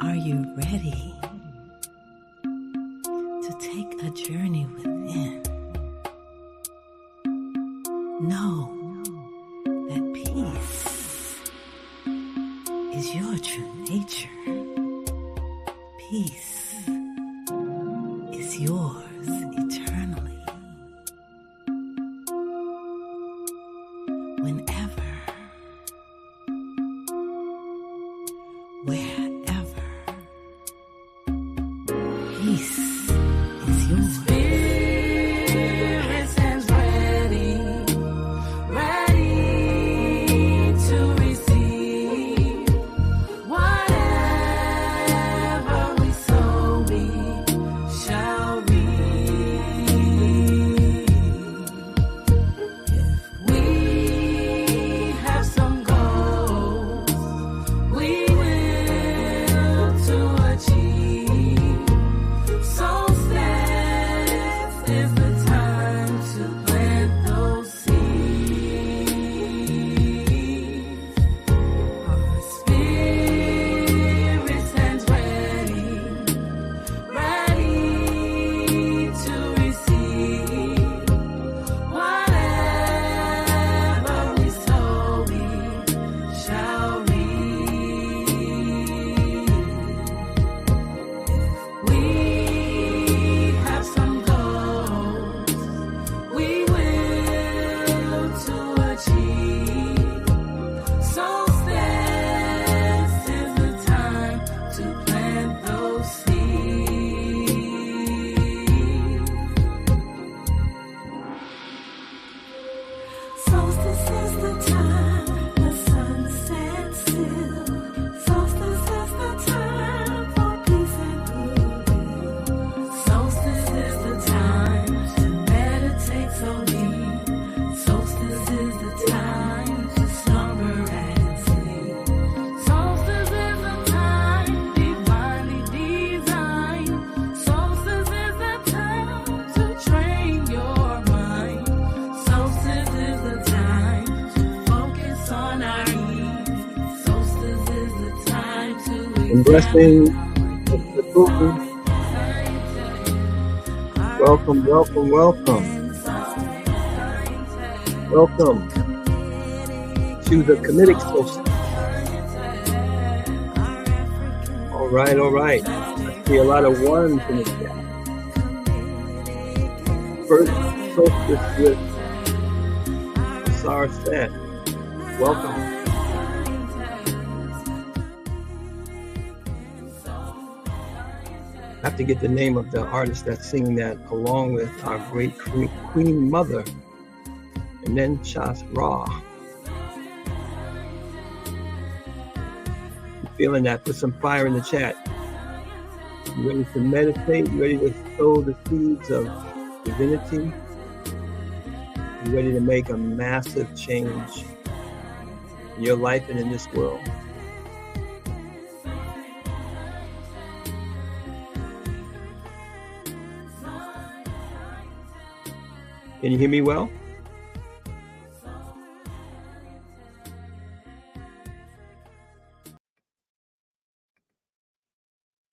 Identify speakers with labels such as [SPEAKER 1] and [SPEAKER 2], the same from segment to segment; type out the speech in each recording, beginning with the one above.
[SPEAKER 1] Are you ready to take a journey within? Know that peace is your true nature. Peace is yours eternally. Whenever, wherever, peace is yours.
[SPEAKER 2] Spirit stands ready to receive whatever we sow, we shall reap. If we have some goals, we will to achieve. Solstice is the time to plant those seeds. Our spirit stands ready to receive whatever we sow, we shall reap. If we have some goals, we will to achieve. Solstice is the time to plant those seeds. Solstice is the time the sun sets still. Solstice is the time for peace and goodwill. Solstice is the time to meditate so deep. Solstice is the time to slumber and sleep. Solstice is the time divinely designed. Solstice is the time to train your mind. Solstice is the time to focus on our needs. Solstice is the time to
[SPEAKER 3] And blessings. Welcome, welcome, welcome. Welcome to the Comedic Solstice. All right, all right. I see a lot of ones in the chat. First solstice with Sar Set. Welcome. I have to get the name of the artist that's singing that along with our great Queen Mother. And then Shas Ra. You feeling that? Put some fire in the chat. You ready to meditate? You ready to sow the seeds of divinity? You ready to make a massive change in your life and in this world? Can you hear me well?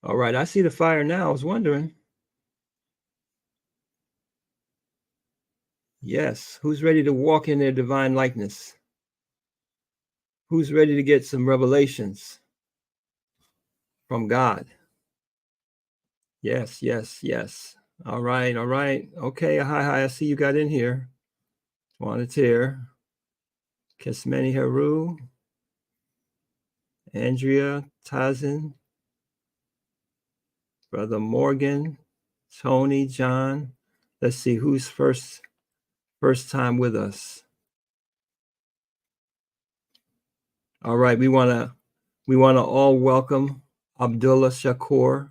[SPEAKER 3] All right, I see the fire now. I was wondering. Yes, who's ready to walk in their divine likeness? Who's ready to get some revelations from God? Yes, yes, yes. All right, all right. Okay, hi, I see you got in here. Juanitaire, Kesmeni Haru, Andrea, Tazin, Brother Morgan, Tony, John. Let's see who's first time with us. All right, we wanna all welcome Abdullah Shakur,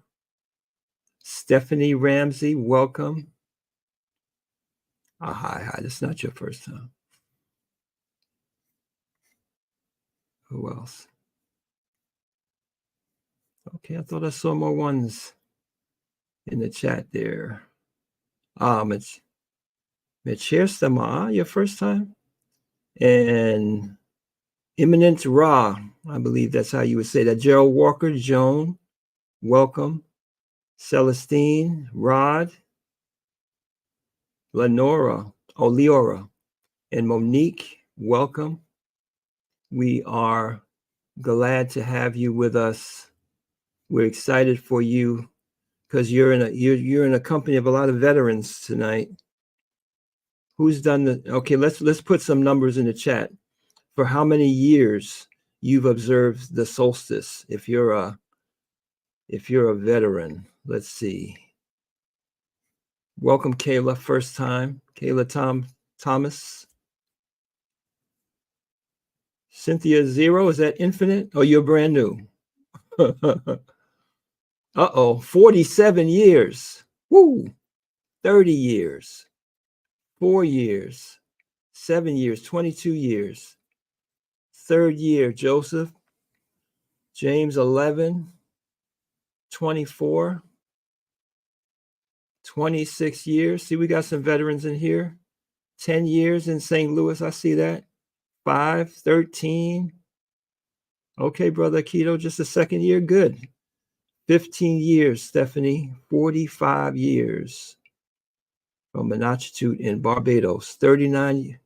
[SPEAKER 3] Stephanie Ramsey, welcome. Hi, this is not your first time. Who else? Okay, I thought I saw more ones in the chat there. Mitchir your first time? And Imminent Ra, I believe that's how you would say that. Gerald Walker, Joan, welcome. Celestine, Rod, Leora, and Monique, welcome. We are glad to have you with us. We're excited for you because you're in a company of a lot of veterans tonight. Who's done the okay? Let's put some numbers in the chat for how many years you've observed the solstice. If you're a veteran, let's see. Welcome, Kayla. First time, Kayla Thomas. Cynthia Zero, is that infinite? Oh, you're brand new. 47 years. Woo! 30 years. 4 years. 7 years. 22 years. Third year, Joseph. James, 11. 24. 26 years. See, we got some veterans in here. 10 years in St. Louis. I see that. 5, 13. Okay, Brother Keto, just a second year. Good. 15 years, Stephanie. 45 years from Monachitud in Barbados. 39.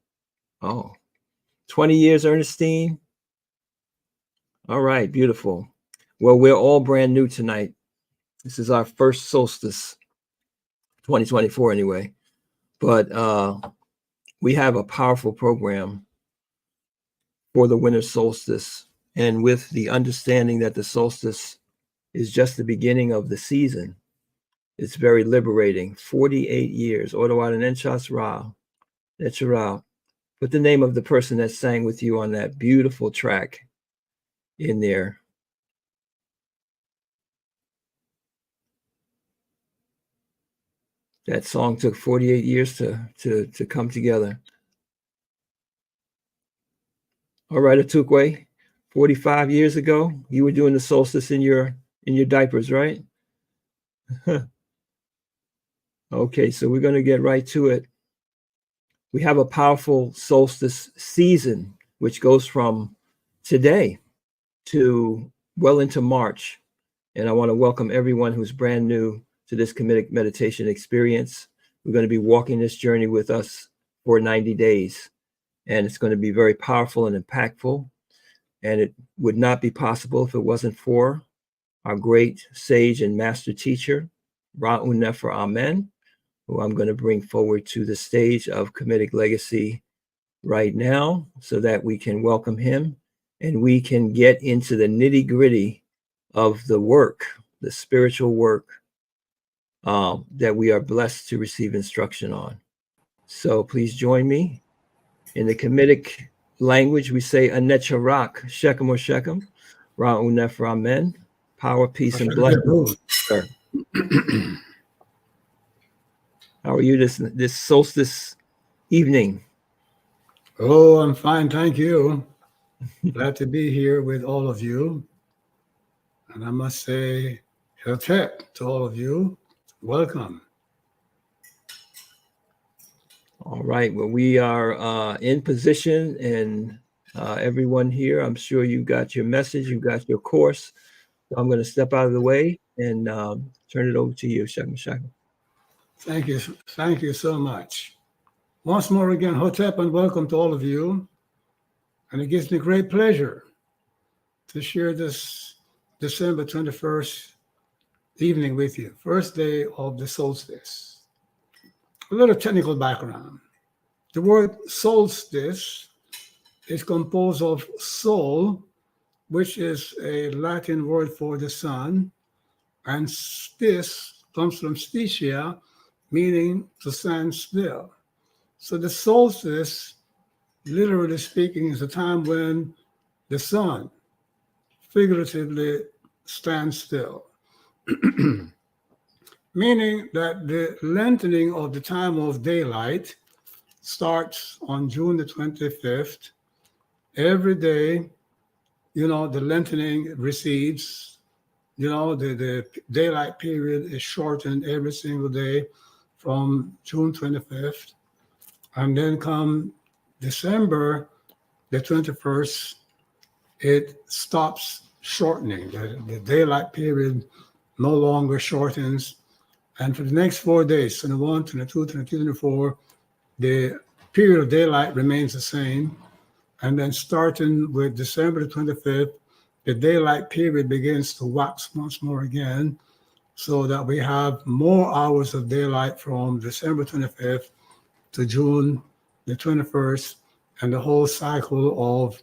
[SPEAKER 3] 20 years, Ernestine. All right, beautiful. Well, we're all brand new tonight. This is our first solstice, 2024 anyway. But we have a powerful program for the winter solstice. And with the understanding that the solstice is just the beginning of the season, it's very liberating. 48 years. Odawa and Enchas Ra. Netchara. Put the name of the person that sang with you on that beautiful track in there. That song took 48 years to come together. All right, Atukwe, 45 years ago, you were doing the solstice in your diapers, right? Okay, so we're going to get right to it. We have a powerful solstice season, which goes from today to well into March. And I want to welcome everyone who's brand new to this Kemetic meditation experience. We're going to be walking this journey with us for 90 days. And it's going to be very powerful and impactful. And it would not be possible if it wasn't for our great sage and master teacher, Ra'un Nefer Amen, who I'm going to bring forward to the stage of Kemetic Legacy right now so that we can welcome him and we can get into the nitty-gritty of the work, the spiritual work that we are blessed to receive instruction on. So please join me. In the Kemetic language, we say Anecharak, Shechem or Shechem, Ra'un Nefer Amen, power, peace, and blessing. Sir. How are you this solstice evening?
[SPEAKER 4] Oh, I'm fine, thank you. Glad to be here with all of you. And I must say, Hotep to all of you. Welcome.
[SPEAKER 3] All right. Well, we are in position, and everyone here, I'm sure you got your message, you got your course. So I'm going to step out of the way and turn it over to you, Shechem Shechem.
[SPEAKER 4] Thank you so much. Once more again, Hotep, and welcome to all of you. And it gives me great pleasure to share this December 21st evening with you, first day of the solstice. A little technical background. The word solstice is composed of sol, which is a Latin word for the sun, and stis comes from stitia, meaning to stand still. So the solstice, literally speaking, is a time when the sun figuratively stands still. Meaning that the lengthening of the time of daylight starts on June the 25th. Every day, the lengthening recedes. The daylight period is shortened every single day from June 25th. And then come December the 21st, it stops shortening. The daylight period no longer shortens. And for the next 4 days, 21, 22, 23, 24, the period of daylight remains the same. And then starting with December the 25th, the daylight period begins to wax once more again, so that we have more hours of daylight from December 25th to June the 21st, and the whole cycle of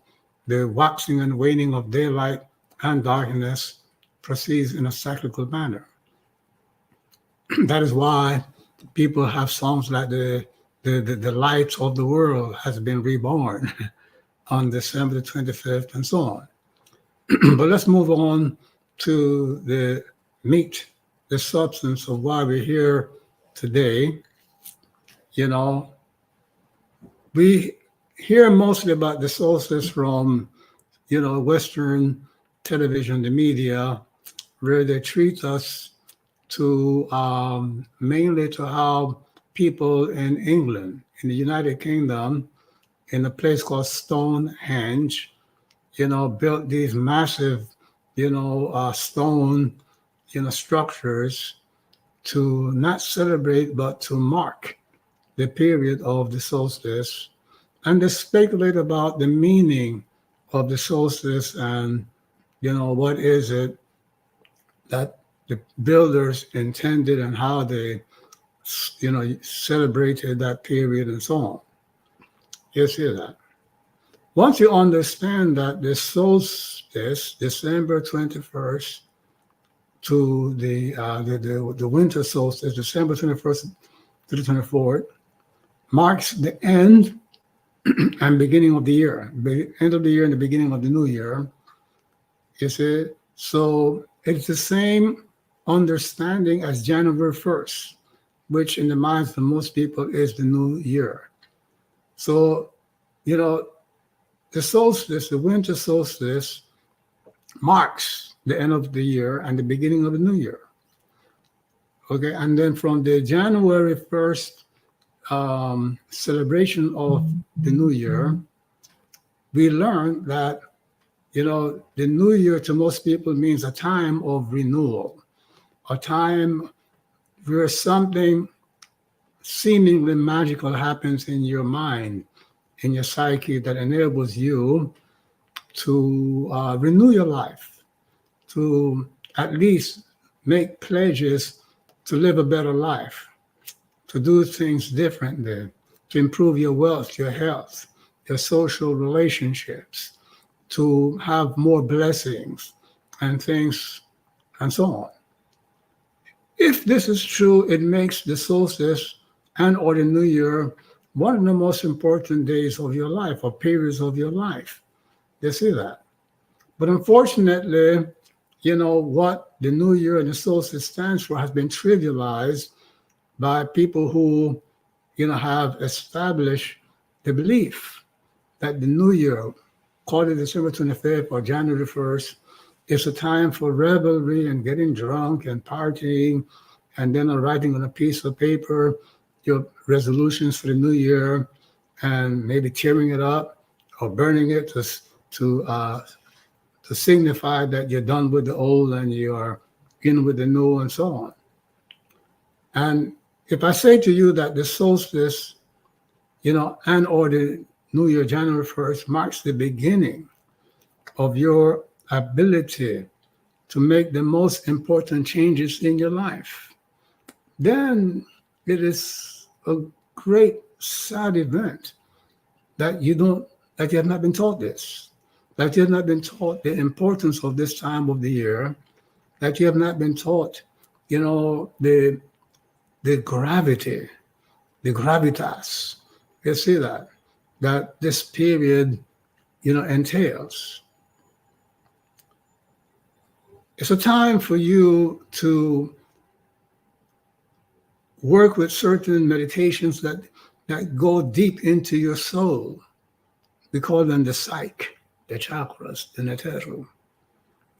[SPEAKER 4] the waxing and waning of daylight and darkness proceeds in a cyclical manner. That is why people have songs like the light of the world has been reborn on December the 25th and so on. But let's move on to the meat, the substance of why we're here today. You know, we hear mostly about the solstice from, Western television, the media, where they treat us to mainly to how people in England, in the United Kingdom, in a place called Stonehenge, built these massive, stone, structures to not celebrate, but to mark the period of the solstice. And they speculate about the meaning of the solstice and, what is it that the builders intended and how they, celebrated that period and so on. You see that. Once you understand that the solstice, December 21st, to the winter solstice, December 21st to the 24th, marks the end and beginning of the year, end of the year and the beginning of the new year. You see, so it's the same understanding as January 1st, which in the minds of most people is the new year. So, the solstice, the winter solstice, marks the end of the year and the beginning of the new year. Okay, and then from the January 1st celebration of the new year, we learn that, the new year to most people means a time of renewal, a time where something seemingly magical happens in your mind, in your psyche, that enables you to renew your life, to at least make pledges to live a better life, to do things differently, to improve your wealth, your health, your social relationships, to have more blessings and things and so on. If this is true, it makes the solstice and or the new year one of the most important days of your life or periods of your life. You see that. But unfortunately, what the new year and the solstice stands for has been trivialized by people who, have established the belief that the new year, called it December 25th or January 1st, is a time for revelry and getting drunk and partying, and then writing on a piece of paper your resolutions for the new year, and maybe tearing it up or burning it to signify that you're done with the old and you're in with the new and so on. And if I say to you that the solstice, and or the new year, January 1st, marks the beginning of your ability to make the most important changes in your life, then it is a great sad event that you have not been taught this, that you have not been taught the importance of this time of the year, that you have not been taught, the gravity, the gravitas. You see that this period, entails. It's a time for you to work with certain meditations that go deep into your soul. We call them the psyche, the chakras, the neteru.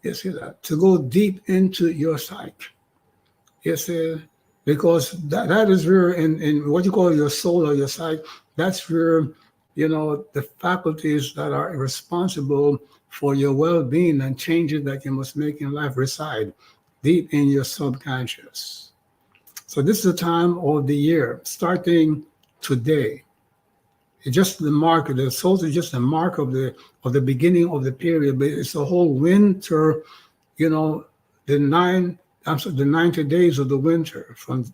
[SPEAKER 4] You see that? To go deep into your psyche. You see, because that is where in what you call your soul or your psyche, that's where, the faculties that are responsible for your well-being and changes that you must make in life reside. deep in your subconscious. So this is the time of the year, starting today. It's just the mark of the solstice, just a mark of the beginning of the period, but it's a whole winter, the 90 days of the winter from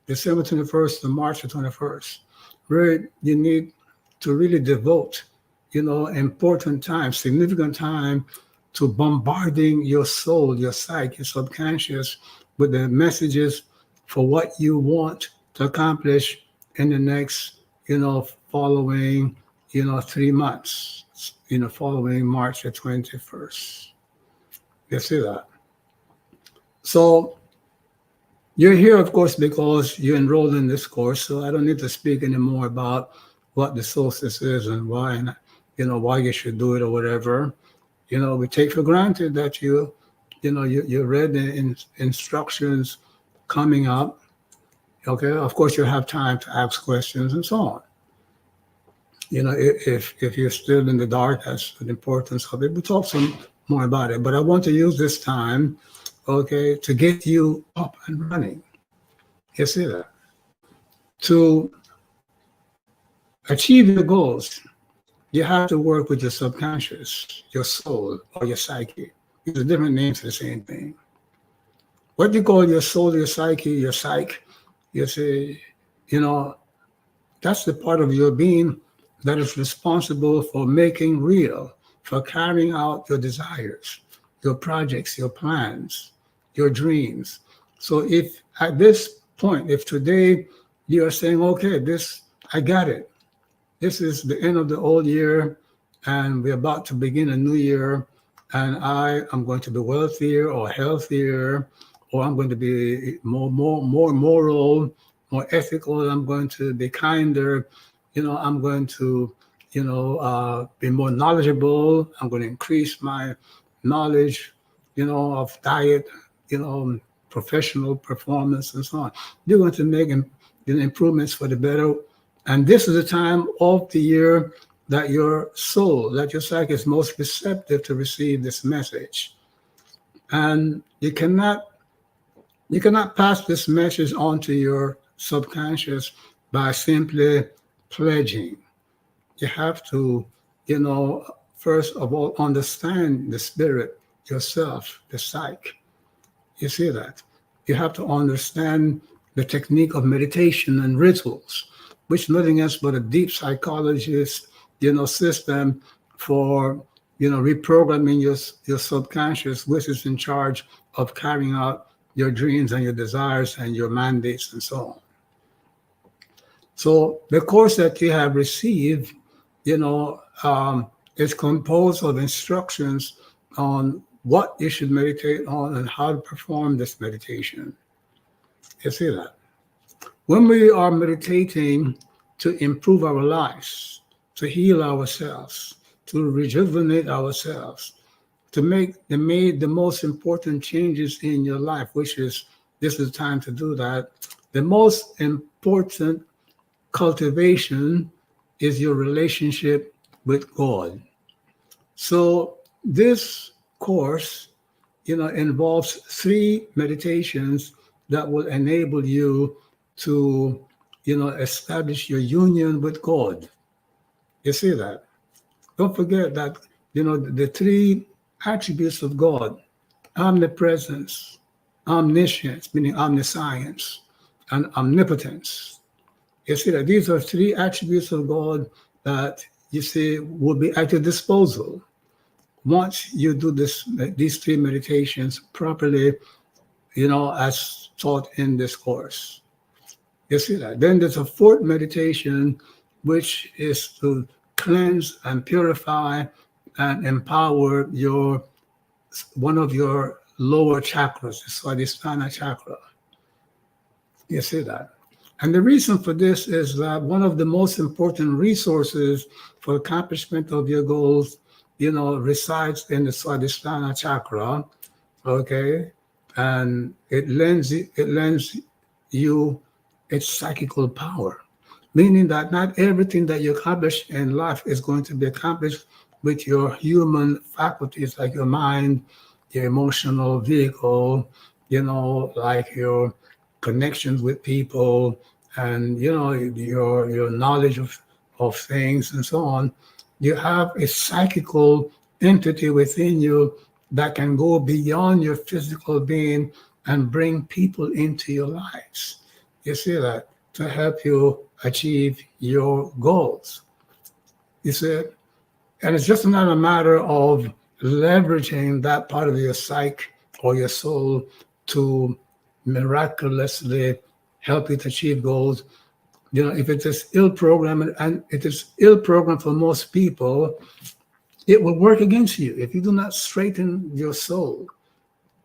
[SPEAKER 4] December 21st to March the 21st, where you need to really devote, important time, significant time to bombarding your soul, your psyche, your subconscious with the messages for what you want to accomplish in the next, following, 3 months, following March the 21st. You see that? So you're here, of course, because you enrolled in this course. So I don't need to speak anymore about what the solstice is and why, why you should do it or whatever. We take for granted that you read the instructions coming up. Okay, of course, you have time to ask questions and so on. If you're still in the dark, that's the importance of it. We'll talk some more about it. But I want to use this time, okay, to get you up and running. You see that? To achieve your goals, you have to work with your subconscious, your soul, or your psyche. These are different names for the same thing. What you call your soul, your psyche, your psyche, you say, that's the part of your being that is responsible for making real, for carrying out your desires, your projects, your plans, your dreams. So if at this point, if today you are saying, okay, I got it. This is the end of the old year and we're about to begin a new year and I am going to be wealthier or healthier, or I'm going to be more moral, more ethical. I'm going to be kinder. I'm going to, be more knowledgeable. I'm going to increase my knowledge, of diet, professional performance and so on. You're going to make improvements for the better. And this is the time of the year that your soul, that your psyche is most receptive to receive this message. And you cannot pass this message on to your subconscious by simply pledging. You have to, first of all, understand the spirit, yourself, the psyche. You see that? You have to understand the technique of meditation and rituals, which nothing else but a deep psychologist, system for, reprogramming your subconscious, which is in charge of carrying out your dreams and your desires and your mandates and so on. So the course that you have received, is composed of instructions on what you should meditate on and how to perform this meditation. You see that? When we are meditating to improve our lives, to heal ourselves, to rejuvenate ourselves, to make the most important changes in your life, this is the time to do that. The most important cultivation is your relationship with God. So this course, involves 3 meditations that will enable you to, establish your union with God. You see that? Don't forget that, the 3 attributes of God: omnipresence, omniscience, meaning omniscience, and omnipotence. You see that these are 3 attributes of God that you see will be at your disposal once you do these 3 meditations properly, as taught in this course. You see that? Then there's a 4th meditation, which is to cleanse and purify and empower one of your lower chakras, the Swadhisthana chakra. You see that? And the reason for this is that one of the most important resources for accomplishment of your goals, resides in the Swadhisthana chakra, okay? And it lends you its psychical power, meaning that not everything that you accomplish in life is going to be accomplished with your human faculties, like your mind, your emotional vehicle, like your connections with people, and your knowledge of things and so on. You have a psychical entity within you that can go beyond your physical being and bring people into your lives. You see that, to help you achieve your goals. You see, and it's just not a matter of leveraging that part of your psyche or your soul to miraculously help you to achieve goals. If it is ill programmed, and it is ill programmed for most people, it will work against you if you do not straighten your soul.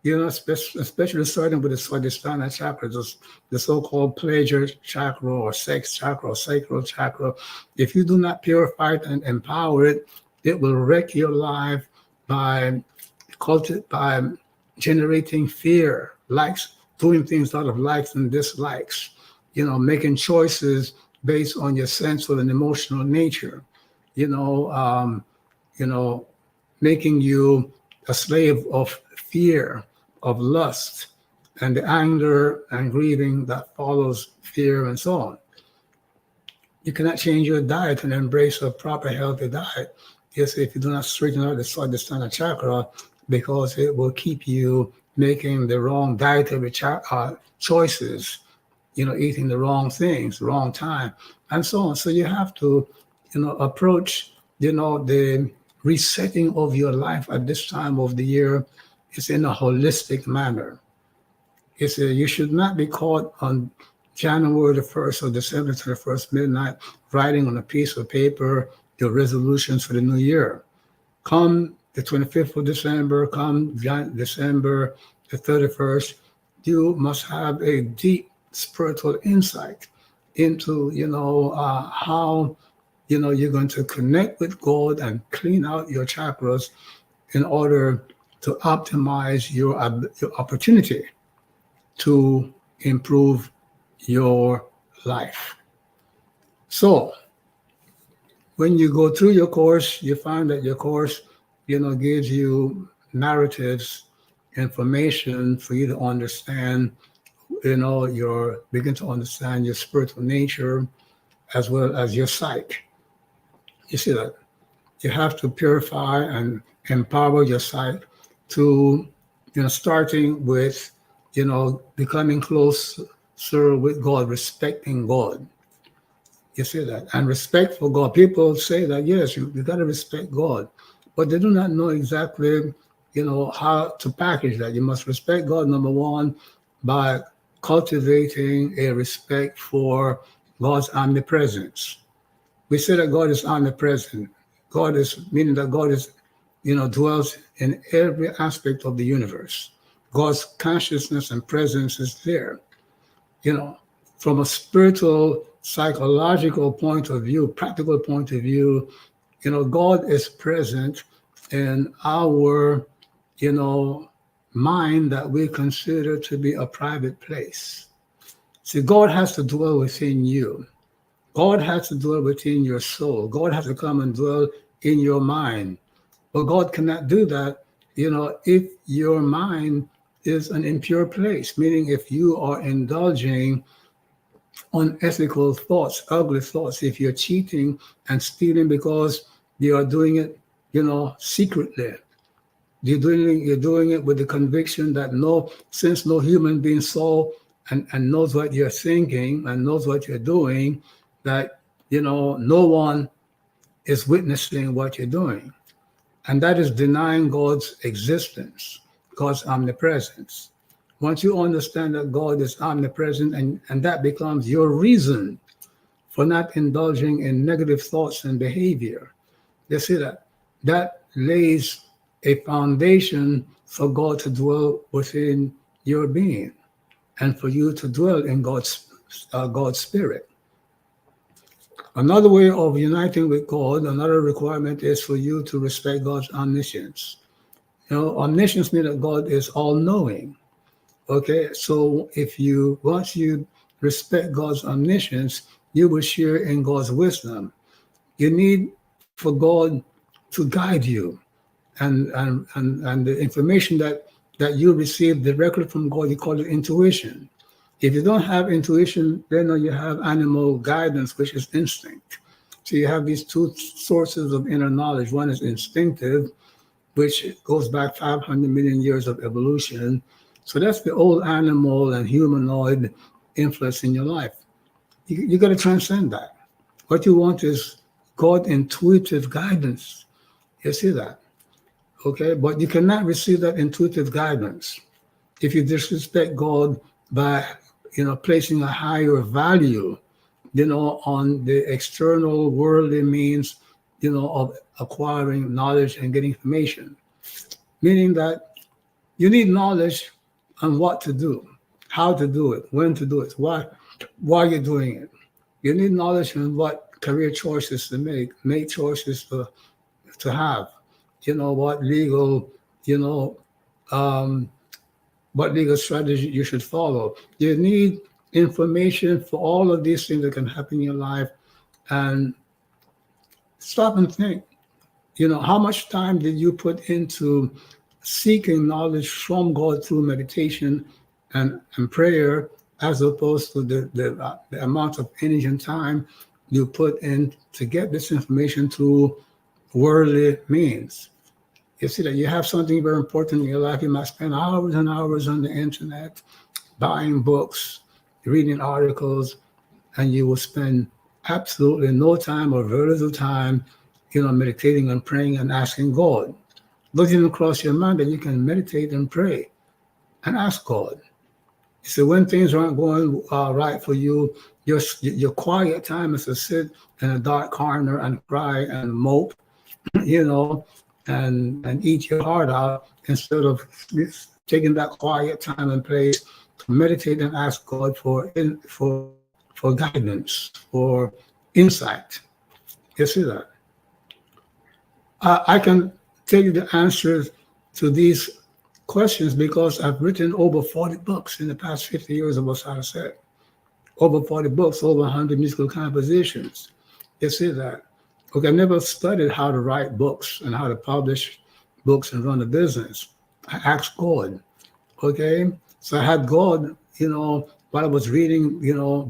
[SPEAKER 4] Especially starting with the Swadhisthana chakra, the so-called pleasure chakra or sex chakra or sacral chakra. If you do not purify it and empower it, it will wreck your life by by generating fear, likes, doing things out of likes and dislikes, making choices based on your sensual and emotional nature, you know, um, you know, making you a slave of fear, of lust, and the anger and grieving that follows fear and so on. You cannot change your diet and embrace a proper healthy diet. Yes, if you do not straighten out the Swadhisthana chakra, because it will keep you making the wrong dietary choices, eating the wrong things, wrong time, and so on. So you have to, approach, the resetting of your life at this time of the year is in a holistic manner. You should not be caught on January the 1st or December 31st midnight writing on a piece of paper your resolutions for the new year. Come the 25th of December, come December the 31st, you must have a deep spiritual insight into, how, you're going to connect with God and clean out your chakras in order to optimize your opportunity to improve your life. So when you go through your course, you find that your course, gives you narratives, information for you to understand, begin to understand your spiritual nature as well as your psyche. You see that? You have to purify and empower your psyche to, starting with, becoming closer with God, respecting God. You see that? And respect for God. People say that, yes, you got to respect God, but they do not know exactly, how to package that. You must respect God, number one, by cultivating a respect for God's omnipresence. We say that God is omnipresent. God is, meaning that God is, dwells in every aspect of the universe. God's consciousness and presence is there. From a spiritual, psychological point of view, practical point of view, God is present in our, mind that we consider to be a private place. See, God has to dwell within you. God has to dwell within your soul. God has to come and dwell in your mind. But God cannot do that, if your mind is an impure place, meaning if you are indulging unethical thoughts, ugly thoughts, if you're cheating and stealing because you are doing it, secretly. You're doing it with the conviction that since no human being saw and knows what you're thinking and knows what you're doing, that, no one is witnessing what you're doing. And that is denying God's existence, God's omnipresence. Once you understand that God is omnipresent, and that becomes your reason for not indulging in negative thoughts and behavior, you see that lays a foundation for God to dwell within your being and for you to dwell in God's spirit. Another way of uniting with God, another requirement is for you to respect God's omniscience. Omniscience means that God is all-knowing. Okay, so once you respect God's omniscience, you will share in God's wisdom. You need for God to guide you, and the information that that you receive directly from God. You call it intuition. If you don't have intuition, then you have animal guidance, which is instinct. So you have these two sources of inner knowledge. One is instinctive, which goes back 500 million years of evolution. So that's the old animal and humanoid influence in your life. You got to transcend that. What you want is God intuitive guidance. You see that? Okay, but you cannot receive that intuitive guidance if you disrespect God by placing a higher value on the external worldly means of acquiring knowledge and getting information. Meaning that you need knowledge on what to do, how to do it, when to do it, why you're doing it. You need knowledge on what career choices to make choices to have. What legal, what legal strategy you should follow. You need information for all of these things that can happen in your life. And stop and think, how much time did you put into seeking knowledge from God through meditation and prayer, as opposed to the amount of energy and time you put in to get this information through worldly means? You see that you have something very important in your life. You might spend hours and hours on the internet, buying books, reading articles, and you will spend absolutely no time or very little time, meditating and praying and asking God. Doesn't across your mind that you can meditate and pray and ask God. So when things aren't going right for you, your quiet time is to sit in a dark corner and cry and mope, and eat your heart out, instead of taking that quiet time and place to meditate and ask God for guidance, for insight. You see that? I can tell you the answers to these questions because I've written over 40 books in the past 50 years of what I said. Over 40 books, over 100 musical compositions. You see that? Okay, I never studied how to write books and how to publish books and run a business. I asked God, okay? So I had God, while I was reading,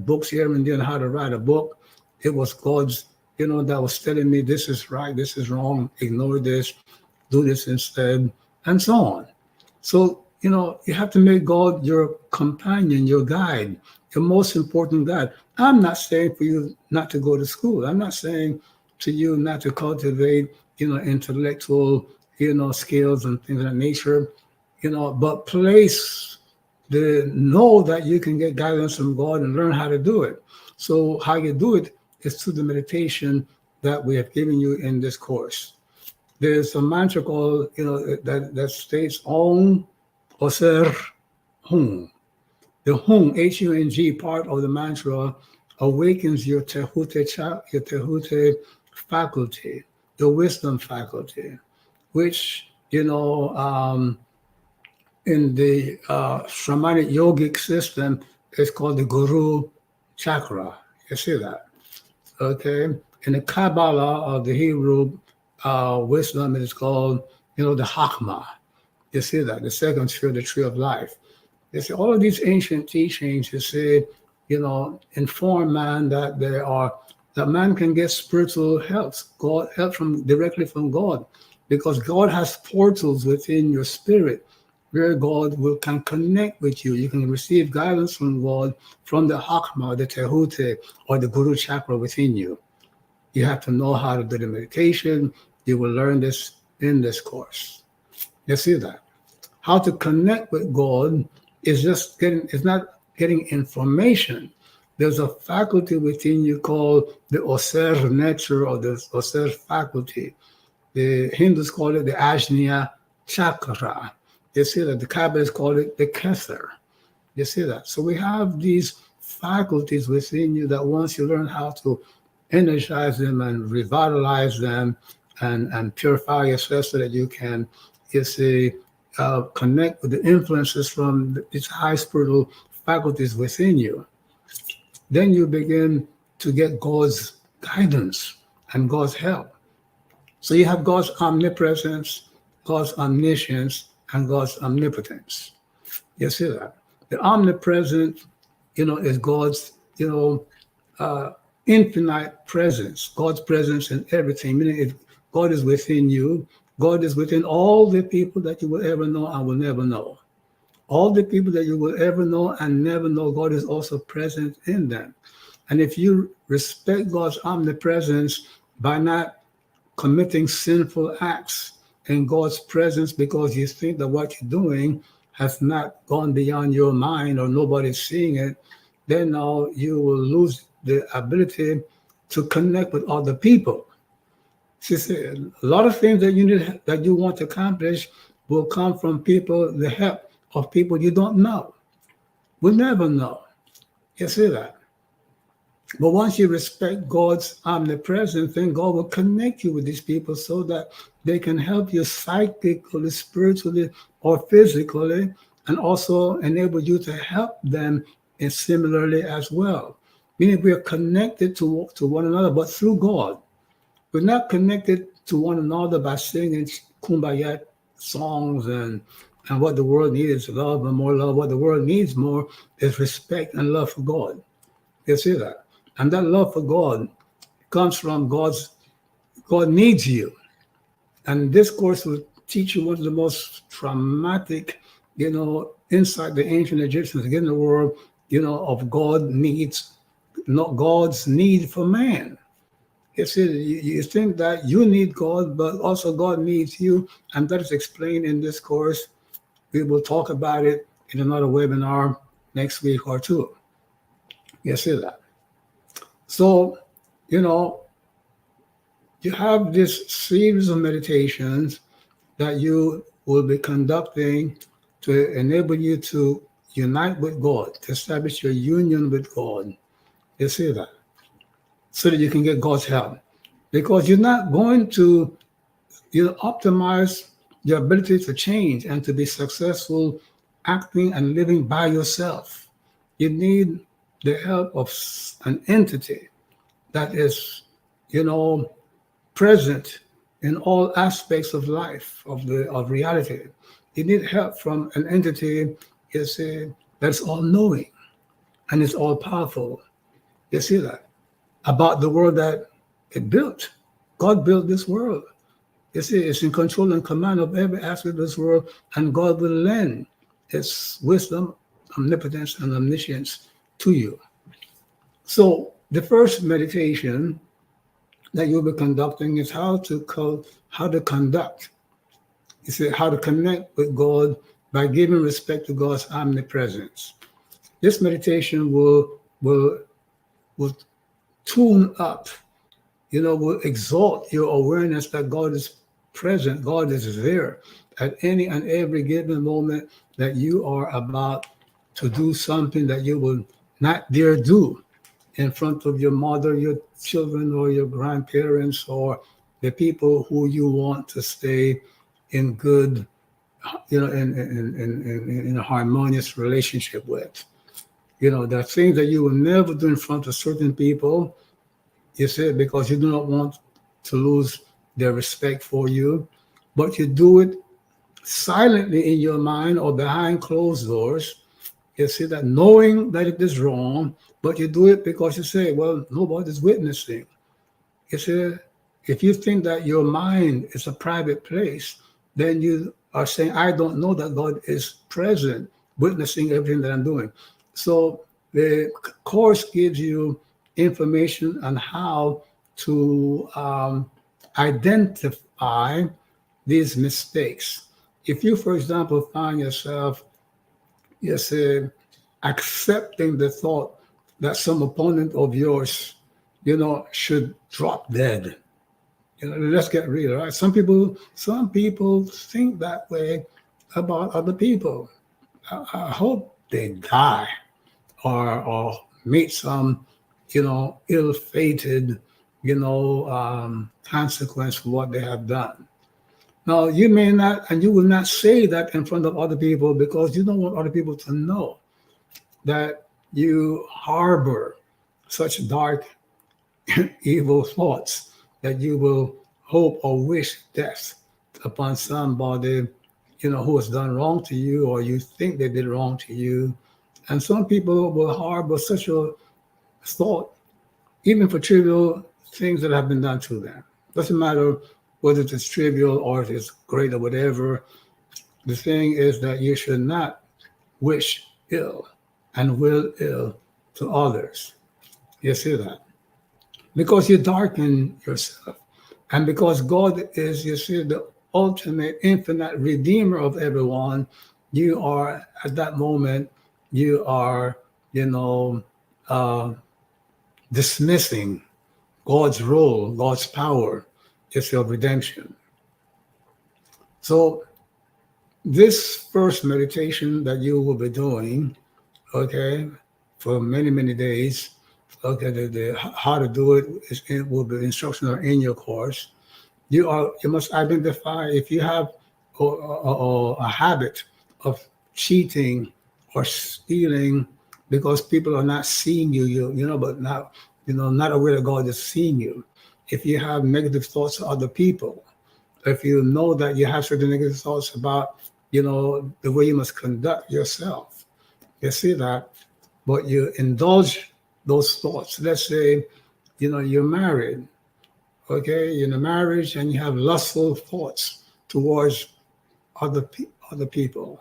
[SPEAKER 4] books here and there on how to write a book, it was God's, that was telling me this is right, this is wrong, ignore this, do this instead, and so on. So, you have to make God your companion, your guide, your most important guide. I'm not saying for you not to go to school. I'm not saying to you not to cultivate, intellectual, skills and things of that nature, but know that you can get guidance from God and learn how to do it. So how you do it is through the meditation that we have given you in this course. There's a mantra called, that states Om Oser Hum. The Hum, H-U-N-G, part of the mantra awakens your tehute faculty, your wisdom faculty, which, in the shamanic yogic system is called the Guru chakra. You see that? Okay. In the Kabbalah of the Hebrew wisdom, it is called, the Hakma. You see that? The second sphere, the tree of life. You see, all of these ancient teachings, you see, inform man that man can get spiritual help, help directly from God, because God has portals within your spirit where God can connect with you. You can receive guidance from God from the Hakma, the Tehute, or the Guru chakra within you. You have to know how to do the meditation. You will learn this in this course. You see that? How to connect with God is not getting information. There's a faculty within you called the Oser nature, or the Oser faculty. The Hindus call it the Ajna chakra. You see that? The Kabbalists call it the Kether. You see that? So we have these faculties within you that once you learn how to energize them and revitalize them and purify yourself so that you can, connect with the influences from these high spiritual faculties within you, then you begin to get God's guidance and God's help. So you have God's omnipresence, God's omniscience, and God's omnipotence. You see that? The omnipresent, is God's, infinite presence, God's presence in everything. Meaning, if God is within you, God is within all the people that you will ever know and will never know. All the people that you will ever know and never know, God is also present in them. And if you respect God's omnipresence by not committing sinful acts in God's presence because you think that what you're doing has not gone beyond your mind or nobody's seeing it, then now you will lose the ability to connect with other people. See, a lot of things that you want to accomplish will come from people, the help of people you don't know. We'll never know. You see that? But once you respect God's omnipresence, then God will connect you with these people so that they can help you psychically, spiritually, or physically, and also enable you to help them and similarly as well. Meaning we are connected to one another, but through God. We're not connected to one another by singing kumbaya songs and what the world needs is love and more love. What the world needs more is respect and love for God. You see that? And that love for God comes from God needs you. And this course will teach you one of the most traumatic, inside the ancient Egyptians, again, the world, of God needs, not God's need for man. You see, you think that you need God, but also God needs you. And that is explained in this course. We will talk about it in another webinar next week or two. You see that? So, you have this series of meditations that you will be conducting to enable you to unite with God, to establish your union with God. You see that? So that you can get God's help. Because you're not going to optimize your ability to change and to be successful acting and living by yourself. You need the help of an entity that is, present in all aspects of life, of reality. You need help from an entity, that's all-knowing and is all-powerful. You see that? About the world that it built. God built this world. You see, it's in control and command of every aspect of this world, and God will lend its wisdom, omnipotence, and omniscience to you. So the first meditation that you'll be conducting is how to conduct. You see, how to connect with God by giving respect to God's omnipresence. This meditation will tune up, will exalt your awareness that God is present, God is there at any and every given moment that you are about to do something that you will not dare do in front of your mother, your children, or your grandparents, or the people who you want to stay in good, in a harmonious relationship with. There are things that you will never do in front of certain people, you see, because you do not want to lose their respect for you, but you do it silently in your mind or behind closed doors. You see that, knowing that it is wrong, but you do it because you say, well, nobody's witnessing. You see, if you think that your mind is a private place, then you are saying, I don't know that God is present, witnessing everything that I'm doing. So the course gives you information on how to identify these mistakes. If you, for example, find yourself, accepting the thought that some opponent of yours, should drop dead. Let's get real, right? Some people think that way about other people. I hope they die or meet some, ill-fated, consequence for what they have done. Now, you may not, and you will not say that in front of other people because you don't want other people to know that you harbor such dark, evil thoughts that you will hope or wish death upon somebody, who has done wrong to you, or you think they did wrong to you. And some people will harbor such a thought, even for trivial things that have been done to them. Doesn't matter whether it's trivial or if it's great or whatever. The thing is that you should not wish ill and will ill to others. You see that? Because you darken yourself. And because God is, you see, the ultimate, infinite redeemer of everyone, you are, at that moment, you are, you know, uh, dismissing God's role, God's power, is your redemption. So this first meditation that you will be doing, okay, for many, many days, okay, the how to do it is will be instructional in your course. You must identify if you have a habit of cheating or stealing because people are not seeing you, but not not aware that God is seeing you. If you have negative thoughts of other people, if you know that you have certain negative thoughts about the way you must conduct yourself, you see that, but you indulge those thoughts. Let's say you're married. Okay, you're in a marriage and you have lustful thoughts towards other people.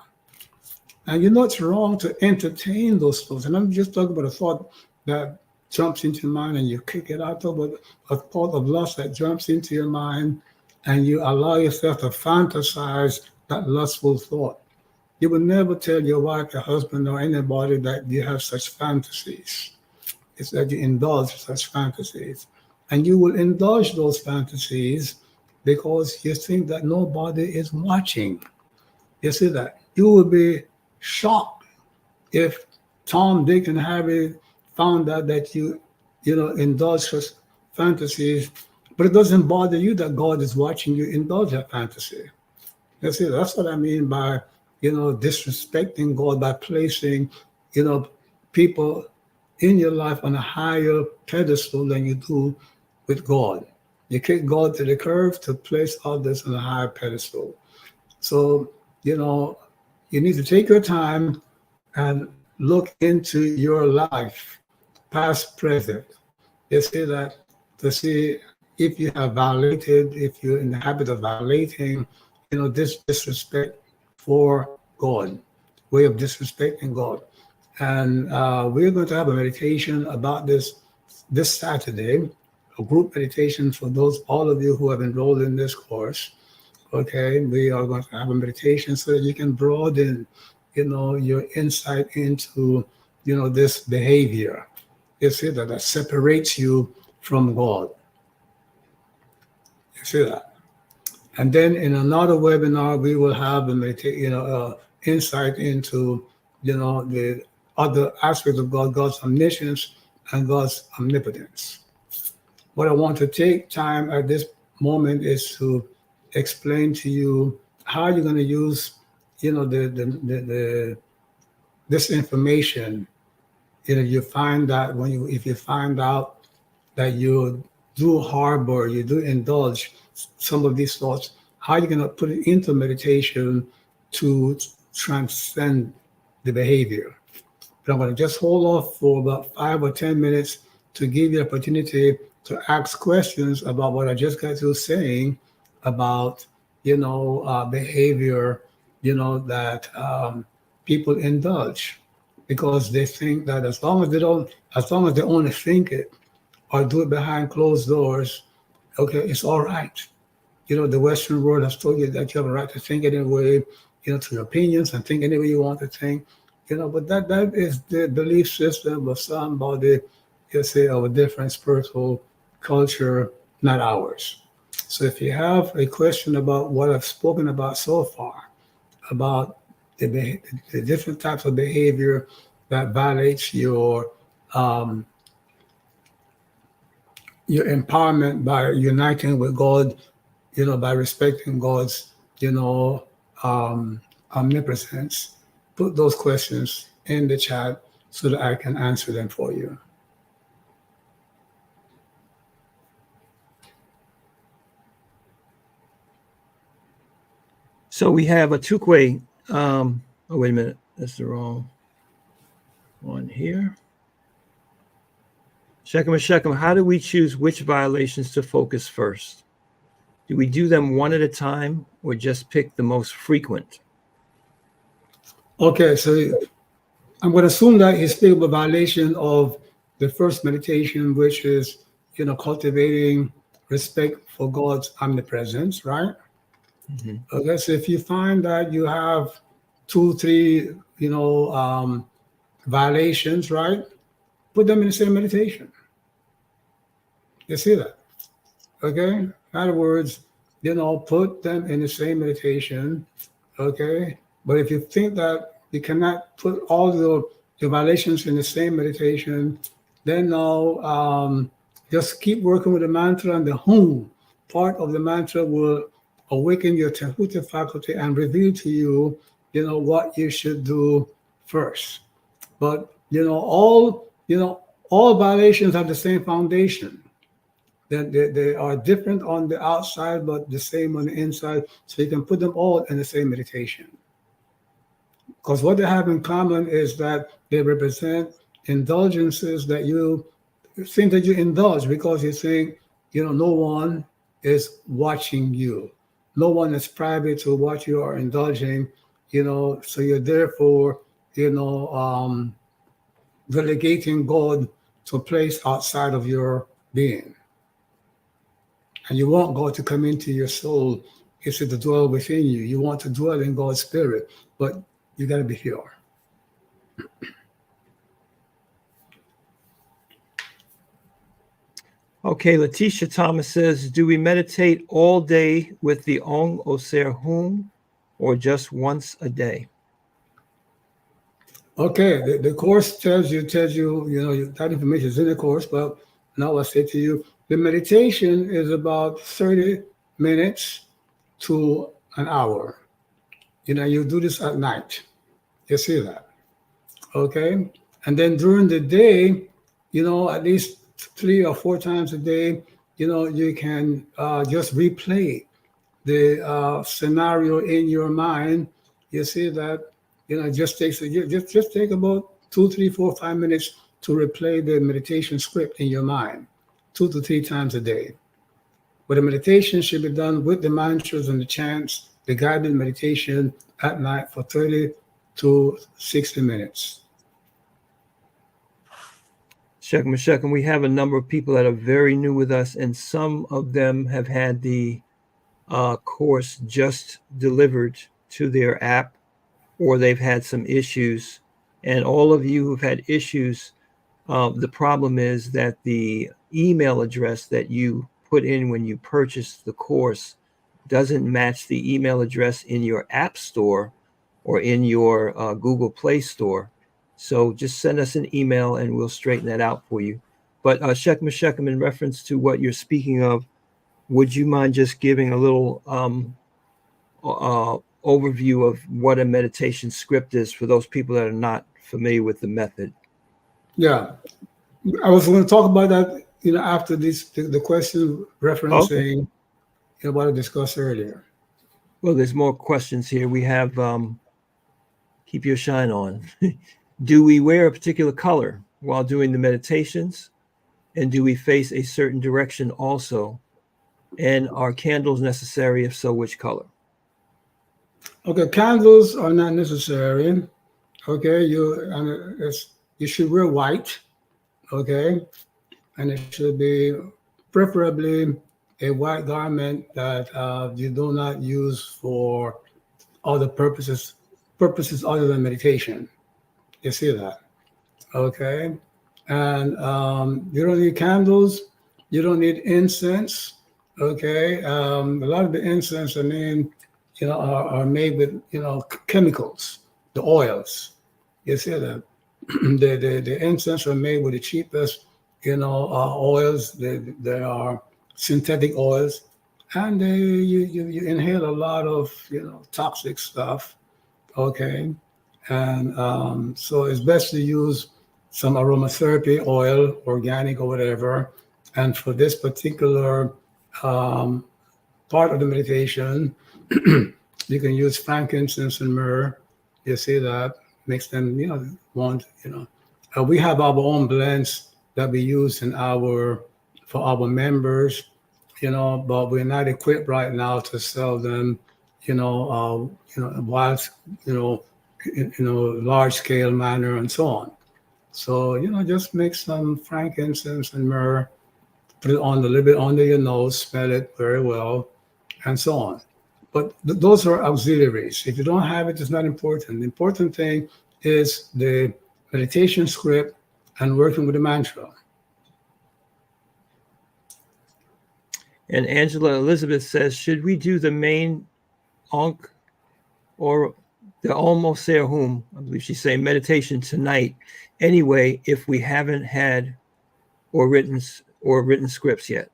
[SPEAKER 4] And you know it's wrong to entertain those thoughts. And I'm just talking about a thought that jumps into your mind and you kick it out. Talk about a thought of lust that jumps into your mind and you allow yourself to fantasize that lustful thought. You will never tell your wife, your husband, or anybody that you have such fantasies. It's that you indulge such fantasies. And you will indulge those fantasies because you think that nobody is watching. You see that? You will be shocked if Tom, Dick, and Harry found out that you indulge such fantasies, but it doesn't bother you that God is watching you indulge that fantasy. You see, that's what I mean by, disrespecting God, by placing, people in your life on a higher pedestal than you do with God. You kick God to the curb to place others on a higher pedestal. So, you need to take your time and look into your life, past, present. You see that to see if you have violated, if you're in the habit of violating, this disrespect for God, way of disrespecting God. And we're going to have a meditation about this Saturday, a group meditation for all of you who have enrolled in this course. Okay, we are going to have a meditation so that you can broaden, your insight into, this behavior. You see that separates you from God. You see that. And then in another webinar, we will have a insight into, the other aspects of God, God's omniscience and God's omnipotence. What I want to take time at this moment is to explain to you how you're going to use, this information. You find that if you find out that you do harbor, you do indulge some of these thoughts, how are you going to put it into meditation to transcend the behavior? But I'm going to just hold off for about 5 or 10 minutes to give you the opportunity to ask questions about what I just got through saying about, behavior, that people indulge because they think that as long as they only think it or do it behind closed doors, okay, it's all right. The Western world has told you that you have a right to think any way, to your opinions and think any way you want to think, but that is the belief system of somebody, say, of a different spiritual culture, not ours. So if you have a question about what I've spoken about so far, about the different types of behavior that violates your empowerment by uniting with God, by respecting God's, omnipotence, put those questions in the chat so that I can answer them for you.
[SPEAKER 3] So we have a Tukwe. Oh, wait a minute. That's the wrong one here. Shekem, how do we choose which violations to focus first? Do we do them one at a time or just pick the most frequent?
[SPEAKER 4] Okay, so I'm going to assume that he's speaking about violation of the first meditation, which is, cultivating respect for God's omnipresence, right?
[SPEAKER 3] Mm-hmm.
[SPEAKER 4] Okay, so if you find that you have 2, 3, violations, right? Put them in the same meditation. You see that? Okay? In other words, put them in the same meditation. Okay? But if you think that you cannot put all the violations in the same meditation, then now just keep working with the mantra, and the hum part of the mantra will awaken your Tehuta faculty and reveal to you, what you should do first. But all violations have the same foundation. They are different on the outside, but the same on the inside. So you can put them all in the same meditation. Because what they have in common is that they represent indulgences that you think that you indulge because you think, no one is watching you. No one is private to what you are indulging, so you're therefore, relegating God to a place outside of your being. And you want God to come into your soul, is to dwell within you. You want to dwell in God's spirit, but you got to be pure.
[SPEAKER 3] Okay, Letitia Thomas says, do we meditate all day with the Ong Oser Hum or just once a day?
[SPEAKER 4] Okay, the course tells you, that information is in the course, but now I say to you, the meditation is about 30 minutes to an hour. You do this at night. You see that? Okay? And then during the day, at least 3 or 4 times a day, you can just replay the scenario in your mind. You see that, it just takes just take about 2, 3, 4, 5 minutes to replay the meditation script in your mind 2 to 3 times a day. But the meditation should be done with the mantras and the chants, the guided meditation at night for 30 to 60 minutes.
[SPEAKER 3] Shekem, we have a number of people that are very new with us, and some of them have had the course just delivered to their app, or they've had some issues. And all of you who've had issues, the problem is that the email address that you put in when you purchased the course doesn't match the email address in your app store or in your Google Play Store. So just send us an email and we'll straighten that out for you. But Shekem, in reference to what you're speaking of, would you mind just giving a little overview of what a meditation script is for those people that are not familiar with the method?
[SPEAKER 4] Yeah, I was going to talk about that, after the question referencing what I discussed earlier.
[SPEAKER 3] Well, there's more questions here. We have keep your shine on. Do we wear a particular color while doing the meditations? And do we face a certain direction also? And are candles necessary? If so, which color?
[SPEAKER 4] Okay, candles are not necessary. Okay, you should wear white. Okay, and it should be preferably a white garment that you do not use for other purposes other than meditation. You see that? Okay, and you don't need candles. You don't need incense. Okay, a lot of the incense, are made with chemicals, the oils. You see that? the incense are made with the cheapest oils. They are synthetic oils, and you inhale a lot of toxic stuff. Okay, and so it's best to use some aromatherapy oil, organic or whatever. And for this particular part of the meditation, You can use frankincense and myrrh. You see that makes them, want, we have our own blends that we use for our members, but we're not equipped right now to sell them, whilst, large scale manner and so on. So, just make some frankincense and myrrh, put it on a little bit under your nose, smell it very well, and so on. But those are auxiliaries. If you don't have it, it's not important. The important thing is the meditation script and working with the mantra.
[SPEAKER 3] And Angela Elizabeth says, should we do the main Ankh or the almost there whom, I believe she's saying, meditation tonight anyway, if we haven't had or written scripts yet?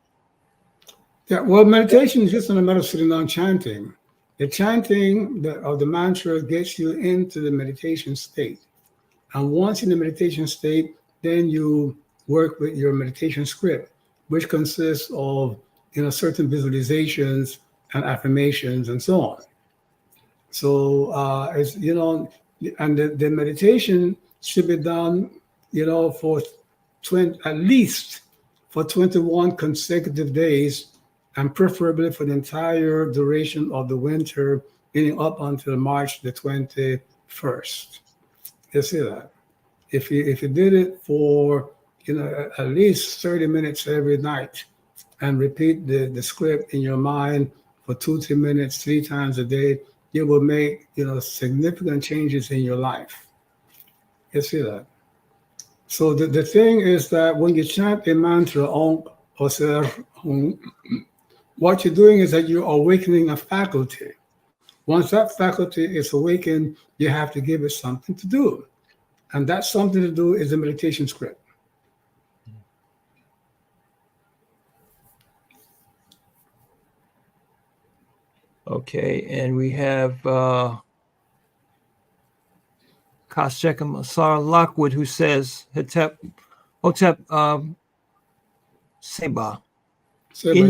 [SPEAKER 4] Yeah, well, meditation is just in a matter of sitting down chanting. The chanting of the mantra gets you into the meditation state. And once in the meditation state, then you work with your meditation script, which consists of certain visualizations and affirmations and so on. So it's and the meditation should be done for at least for 21 consecutive days, and preferably for the entire duration of the winter, meaning up until March the 21st. You see that? If you did it for at least 30 minutes every night, and repeat the script in your mind for 2-3 minutes, 3 times a day, you will make significant changes in your life. You see that? So the thing is that when you chant a mantra, Om or Ser, what you're doing is that you're awakening a faculty. Once that faculty is awakened, you have to give it something to do. And that something to do is the meditation script.
[SPEAKER 3] Okay, and we have Kasheka Sarah Lockwood, who says, Hotep Seba. In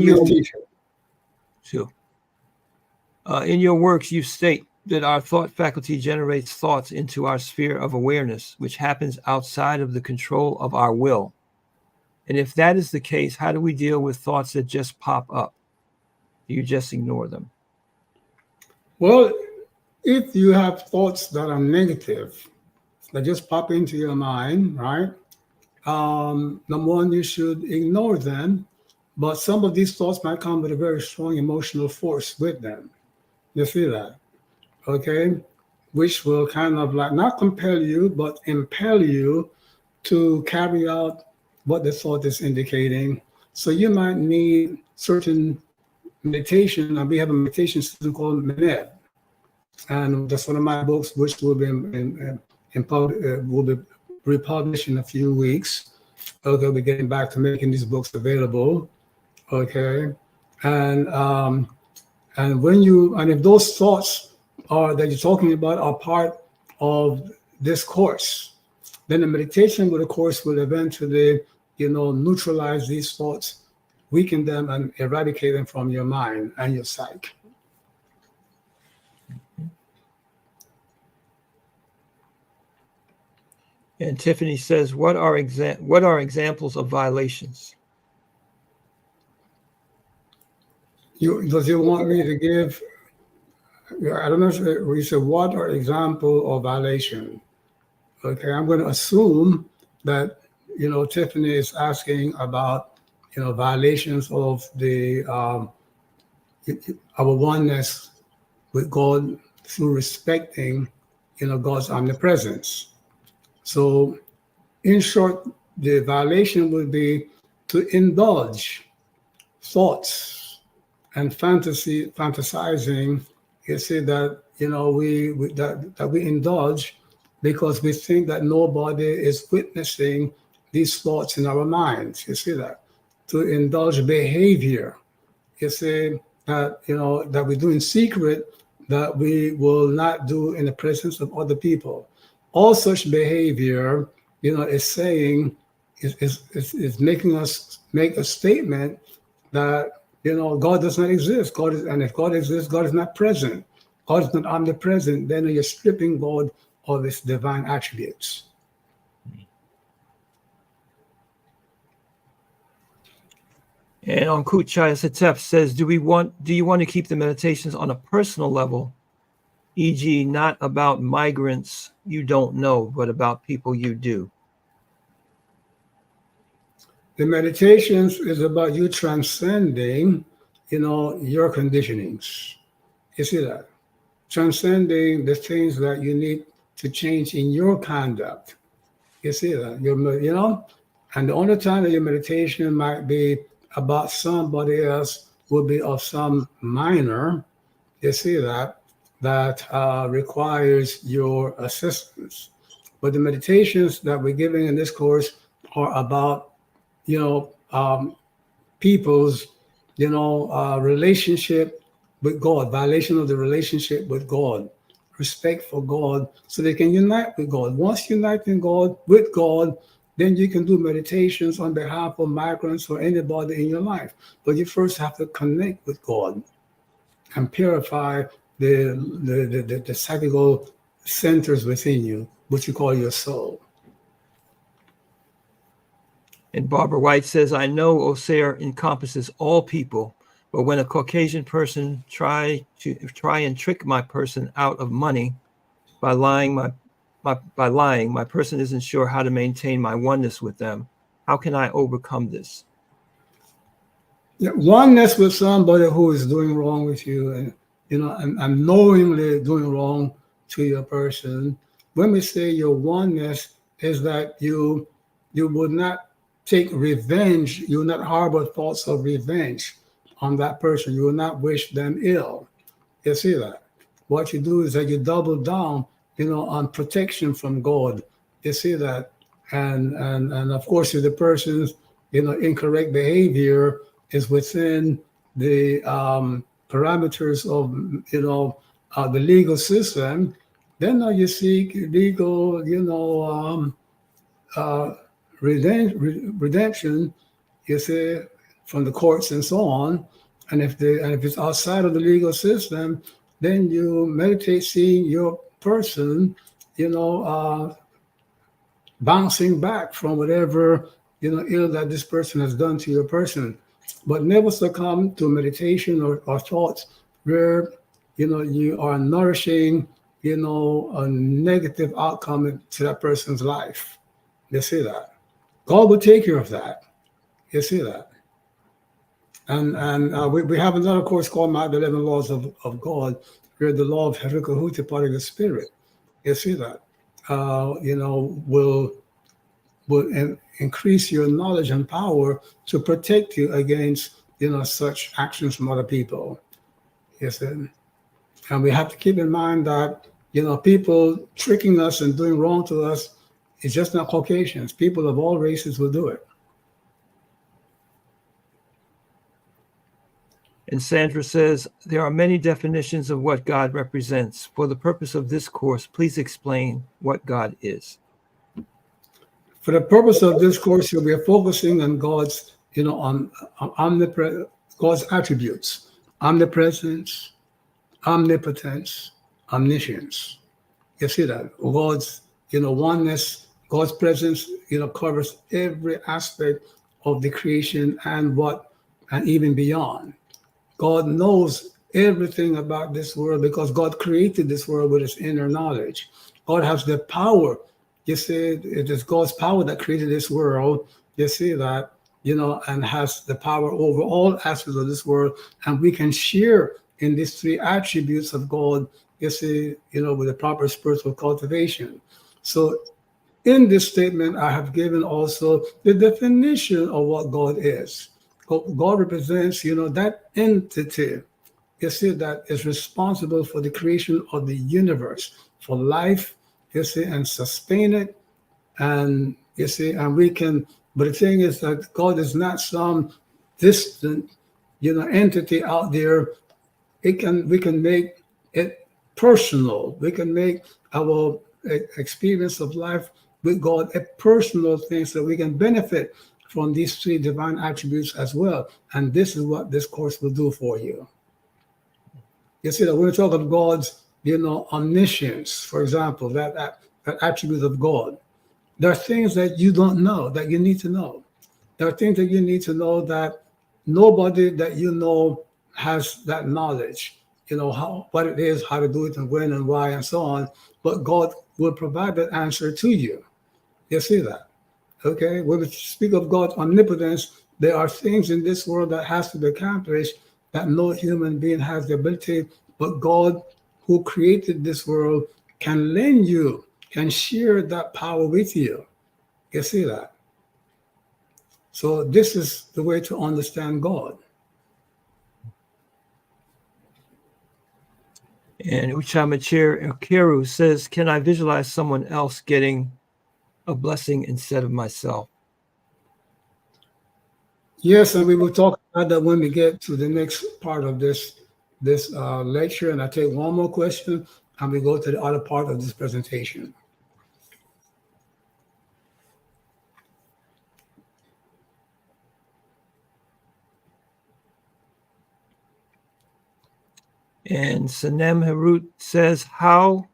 [SPEAKER 3] your works, you state that our thought faculty generates thoughts into our sphere of awareness, which happens outside of the control of our will. And if that is the case, how do we deal with thoughts that just pop up? Do you just ignore them?
[SPEAKER 4] Well, if you have thoughts that are negative, that just pop into your mind, right? Number one, you should ignore them. But some of these thoughts might come with a very strong emotional force with them. You see that? Okay? Which will kind of like not compel you, but impel you to carry out what the thought is indicating. So you might need certain meditation, and we have a meditation system called Meneb. And that's one of my books, which will be will be republished in a few weeks. Okay, we're getting back to making these books available. Okay, and if those thoughts that you're talking about are part of this course, then the meditation with the course will eventually, neutralize these thoughts, weaken them, and eradicate them from your mind and your psyche.
[SPEAKER 3] And Tiffany says, what are examples of violations?
[SPEAKER 4] Does you want me to give? I don't know if we said what are example of violation. Okay, I'm going to assume that Tiffany is asking about violations of the our oneness with God through respecting God's omnipresence. So, in short, the violation would be to indulge thoughts and fantasizing. You see that we indulge because we think that nobody is witnessing these thoughts in our minds. You see that? To indulge behavior. You see that that we do in secret that we will not do in the presence of other people. All such behavior, is saying is making us make a statement that God does not exist. And if God exists, God is not present. God is not omnipresent, then you're stripping God of his divine attributes.
[SPEAKER 3] And on Kuchaya Setep says, do you want to keep the meditations on a personal level, e.g., not about migrants you don't know, but about people you do?
[SPEAKER 4] The meditations is about you transcending, your conditionings. You see that? Transcending the things that you need to change in your conduct. You see that? And the only time that your meditation might be about somebody else will be of some minor, you see that requires your assistance. But the meditations that we're giving in this course are about, people's, relationship with God, violation of the relationship with God, respect for God, so they can unite with God. Once uniting God with God, then you can do meditations on behalf of migrants or anybody in your life. But you first have to connect with God and purify the psychical centers within you, which you call your soul.
[SPEAKER 3] And Barbara White says, I know Osir encompasses all people, but when a Caucasian person try and trick my person out of money by lying, my person isn't sure how to maintain my oneness with them. How can I overcome this?
[SPEAKER 4] Yeah, oneness with somebody who is doing wrong with you, and knowingly doing wrong to your person. When we say your oneness is that you would not take revenge, you will not harbor thoughts of revenge on that person. You will not wish them ill. You see that? What you do is that you double down, on protection from God. You see that? And of course, if the person's, incorrect behavior is within the parameters of, the legal system, then you seek legal, redemption, you see, from the courts and so on. And if it's outside of the legal system, then you meditate seeing your person, bouncing back from whatever, ill that this person has done to your person. But never succumb to meditation or thoughts where, you are nourishing, a negative outcome to that person's life. You see that? God will take care of that. You see that? And we have another course called the 11 Laws of God, where the law of Herikahuti, part of the spirit. You see that? Will increase your knowledge and power to protect you against, such actions from other people. You see? And we have to keep in mind that, people tricking us and doing wrong to us, it's just not Caucasians. People of all races will do it.
[SPEAKER 3] And Sandra says, there are many definitions of what God represents. For the purpose of this course, please explain what God is.
[SPEAKER 4] For the purpose of this course, we are focusing on God's, on God's attributes: omnipresence, omnipotence, omniscience. You see that? God's, oneness, God's presence, covers every aspect of the creation and even beyond. God knows everything about this world because God created this world with his inner knowledge. God has the power. You see, it is God's power that created this world. You see that, and has the power over all aspects of this world. And we can share in these three attributes of God, you see, with the proper spiritual cultivation. So in this statement, I have given also the definition of what God is. God represents, that entity, you see, that is responsible for the creation of the universe, for life, you see, and sustain it. And you see, and we can, but the thing is that God is not some distant, entity out there. We can make it personal. We can make our experience of life with God a personal thing so we can benefit from these three divine attributes as well. And this is what this course will do for you. You see that when we talk of God's, omniscience, for example, that attribute of God, there are things that you don't know that you need to know. There are things that you need to know that nobody that you know has that knowledge, what it is, how to do it, and when and why, and so on. But God will provide that answer to you. You see that? Okay? When we speak of God's omnipotence, there are things in this world that has to be accomplished that no human being has the ability, but God, who created this world, can lend you, can share that power with you. You see that? So this is the way to understand God.
[SPEAKER 3] And Uchama Kiru says, can I visualize someone else getting a blessing instead of myself?
[SPEAKER 4] Yes, and we will talk about that when we get to the next part of this lecture. And I take one more question, and we go to the other part of this presentation.
[SPEAKER 3] And Sanem Harut says, how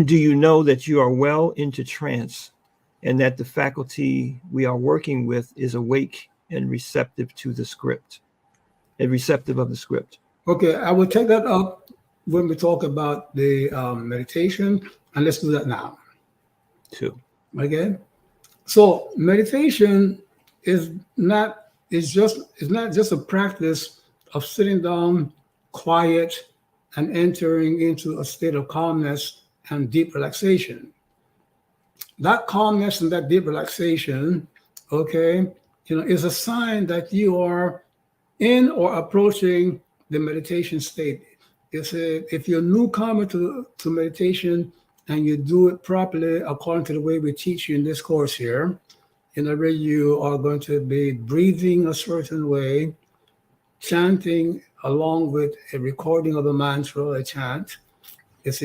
[SPEAKER 3] do you know that you are well into trance and that the faculty we are working with is awake and receptive to the script, and receptive of the script?
[SPEAKER 4] Okay, I will take that up when we talk about the meditation, and let's do that now.
[SPEAKER 3] Too.
[SPEAKER 4] Okay, so meditation is not just a practice of sitting down, quiet, and entering into a state of calmness and deep relaxation. That calmness and that deep relaxation, okay, is a sign that you are in or approaching the meditation state. If you're a newcomer to meditation and you do it properly according to the way we teach you in this course here, where you are going to be breathing a certain way, chanting along with a recording of a mantra, a chant,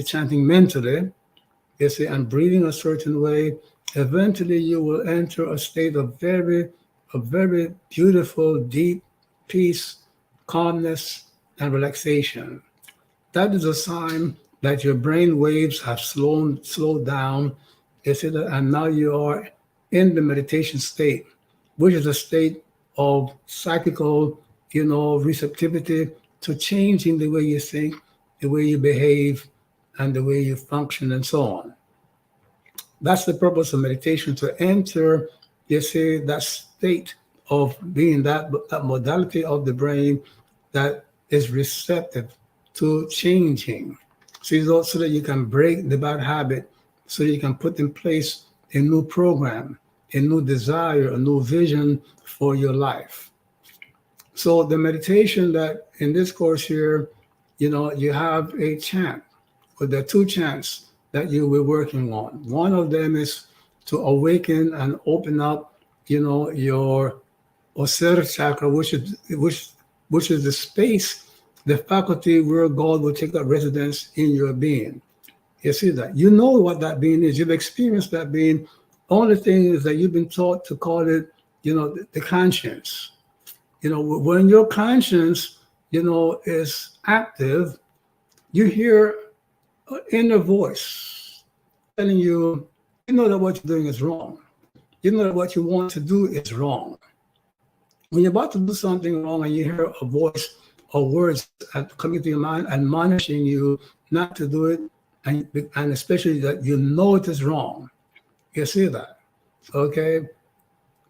[SPEAKER 4] chanting mentally, and breathing a certain way, eventually you will enter a state of very beautiful, deep peace, calmness, and relaxation. That is a sign that your brain waves have slowed down, and now you are in the meditation state, which is a state of psychical, receptivity to changing the way you think, the way you behave, and the way you function, and so on. That's the purpose of meditation, to enter, that state of being that modality of the brain that is receptive to changing. So that you can break the bad habit, so you can put in place a new program, a new desire, a new vision for your life. So the meditation that in this course here, you have a chant, or there are two chants that you will be working on. One of them is to awaken and open up, your Osir chakra, which is the space, the faculty where God will take up residence in your being. You see that? You know what that being is. You've experienced that being. Only thing is that you've been taught to call it, the conscience. When your conscience, is active, you hear an inner voice telling you, that what you're doing is wrong. You know that what you want to do is wrong. When you're about to do something wrong and you hear a voice or words coming to your mind admonishing you not to do it, and especially that you know it is wrong. You see that? Okay?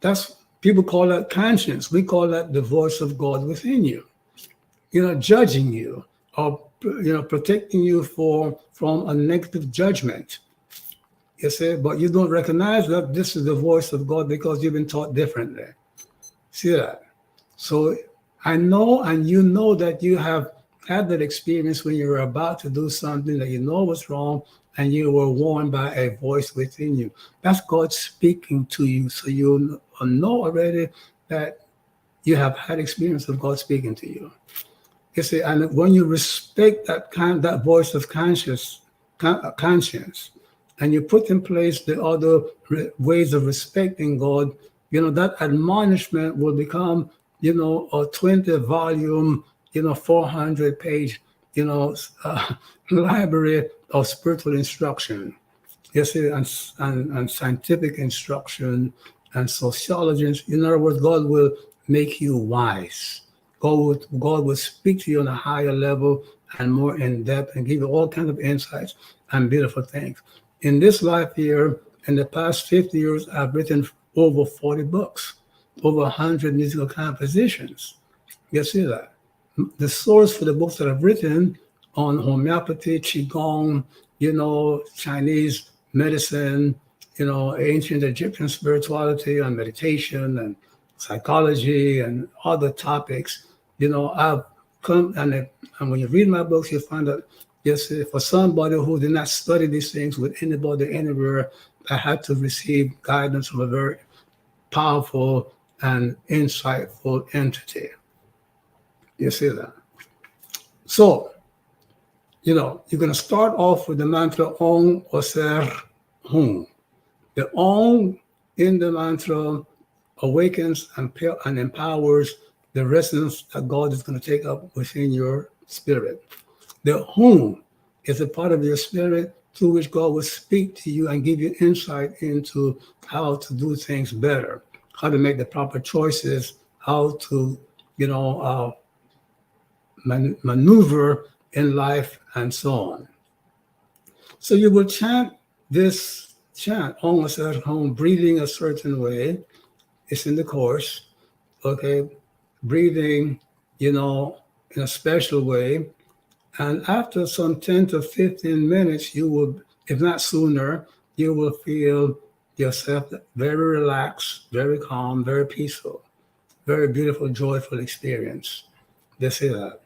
[SPEAKER 4] That's, people call that conscience. We call that the voice of God within you. Judging you, or protecting you from a negative judgment. You see, but you don't recognize that this is the voice of God because you've been taught differently. See that? So I know, and you know that you have had that experience when you were about to do something that you know was wrong, and you were warned by a voice within you. That's God speaking to you. So you know already that you have had experience of God speaking to you. You see, and when you respect that voice of conscience, and you put in place the other ways of respecting God, that admonishment will become, a 20-volume, 400-page, library of spiritual instruction. You see, and scientific instruction and sociology. In other words, God will make you wise. God will speak to you on a higher level and more in depth and give you all kinds of insights and beautiful things. In this life here, in the past 50 years, I've written over 40 books, over 100 musical compositions. You see that? The source for the books that I've written on homeopathy, qigong, Chinese medicine, ancient Egyptian spirituality and meditation and psychology and other topics. I've come and when you read my books, you find that yes, for somebody who did not study these things with anybody anywhere, I had to receive guidance from a very powerful and insightful entity. You see that? So, you're going to start off with the mantra Om Oser Hum. The Om in the mantra awakens and empowers the resonance that God is going to take up within your spirit. The Hum is a part of your spirit through which God will speak to you and give you insight into how to do things better, how to make the proper choices, how to, maneuver in life and so on. So you will chant this chant almost at home, breathing a certain way. It's in the course, okay? Breathing, in a special way. And after some 10 to 15 minutes, you will, if not sooner, you will feel yourself very relaxed, very calm, very peaceful, very beautiful, joyful experience. They say that.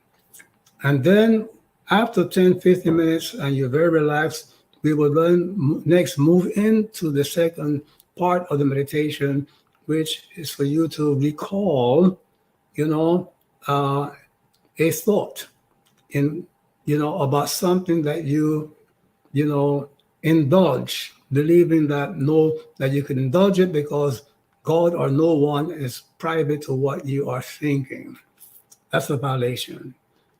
[SPEAKER 4] And then after 10, 15 minutes and you're very relaxed, we will then next move into the second part of the meditation, which is for you to recall, a thought about something that you indulge, believing that you can indulge it because God or no one is private to what you are thinking. That's a violation.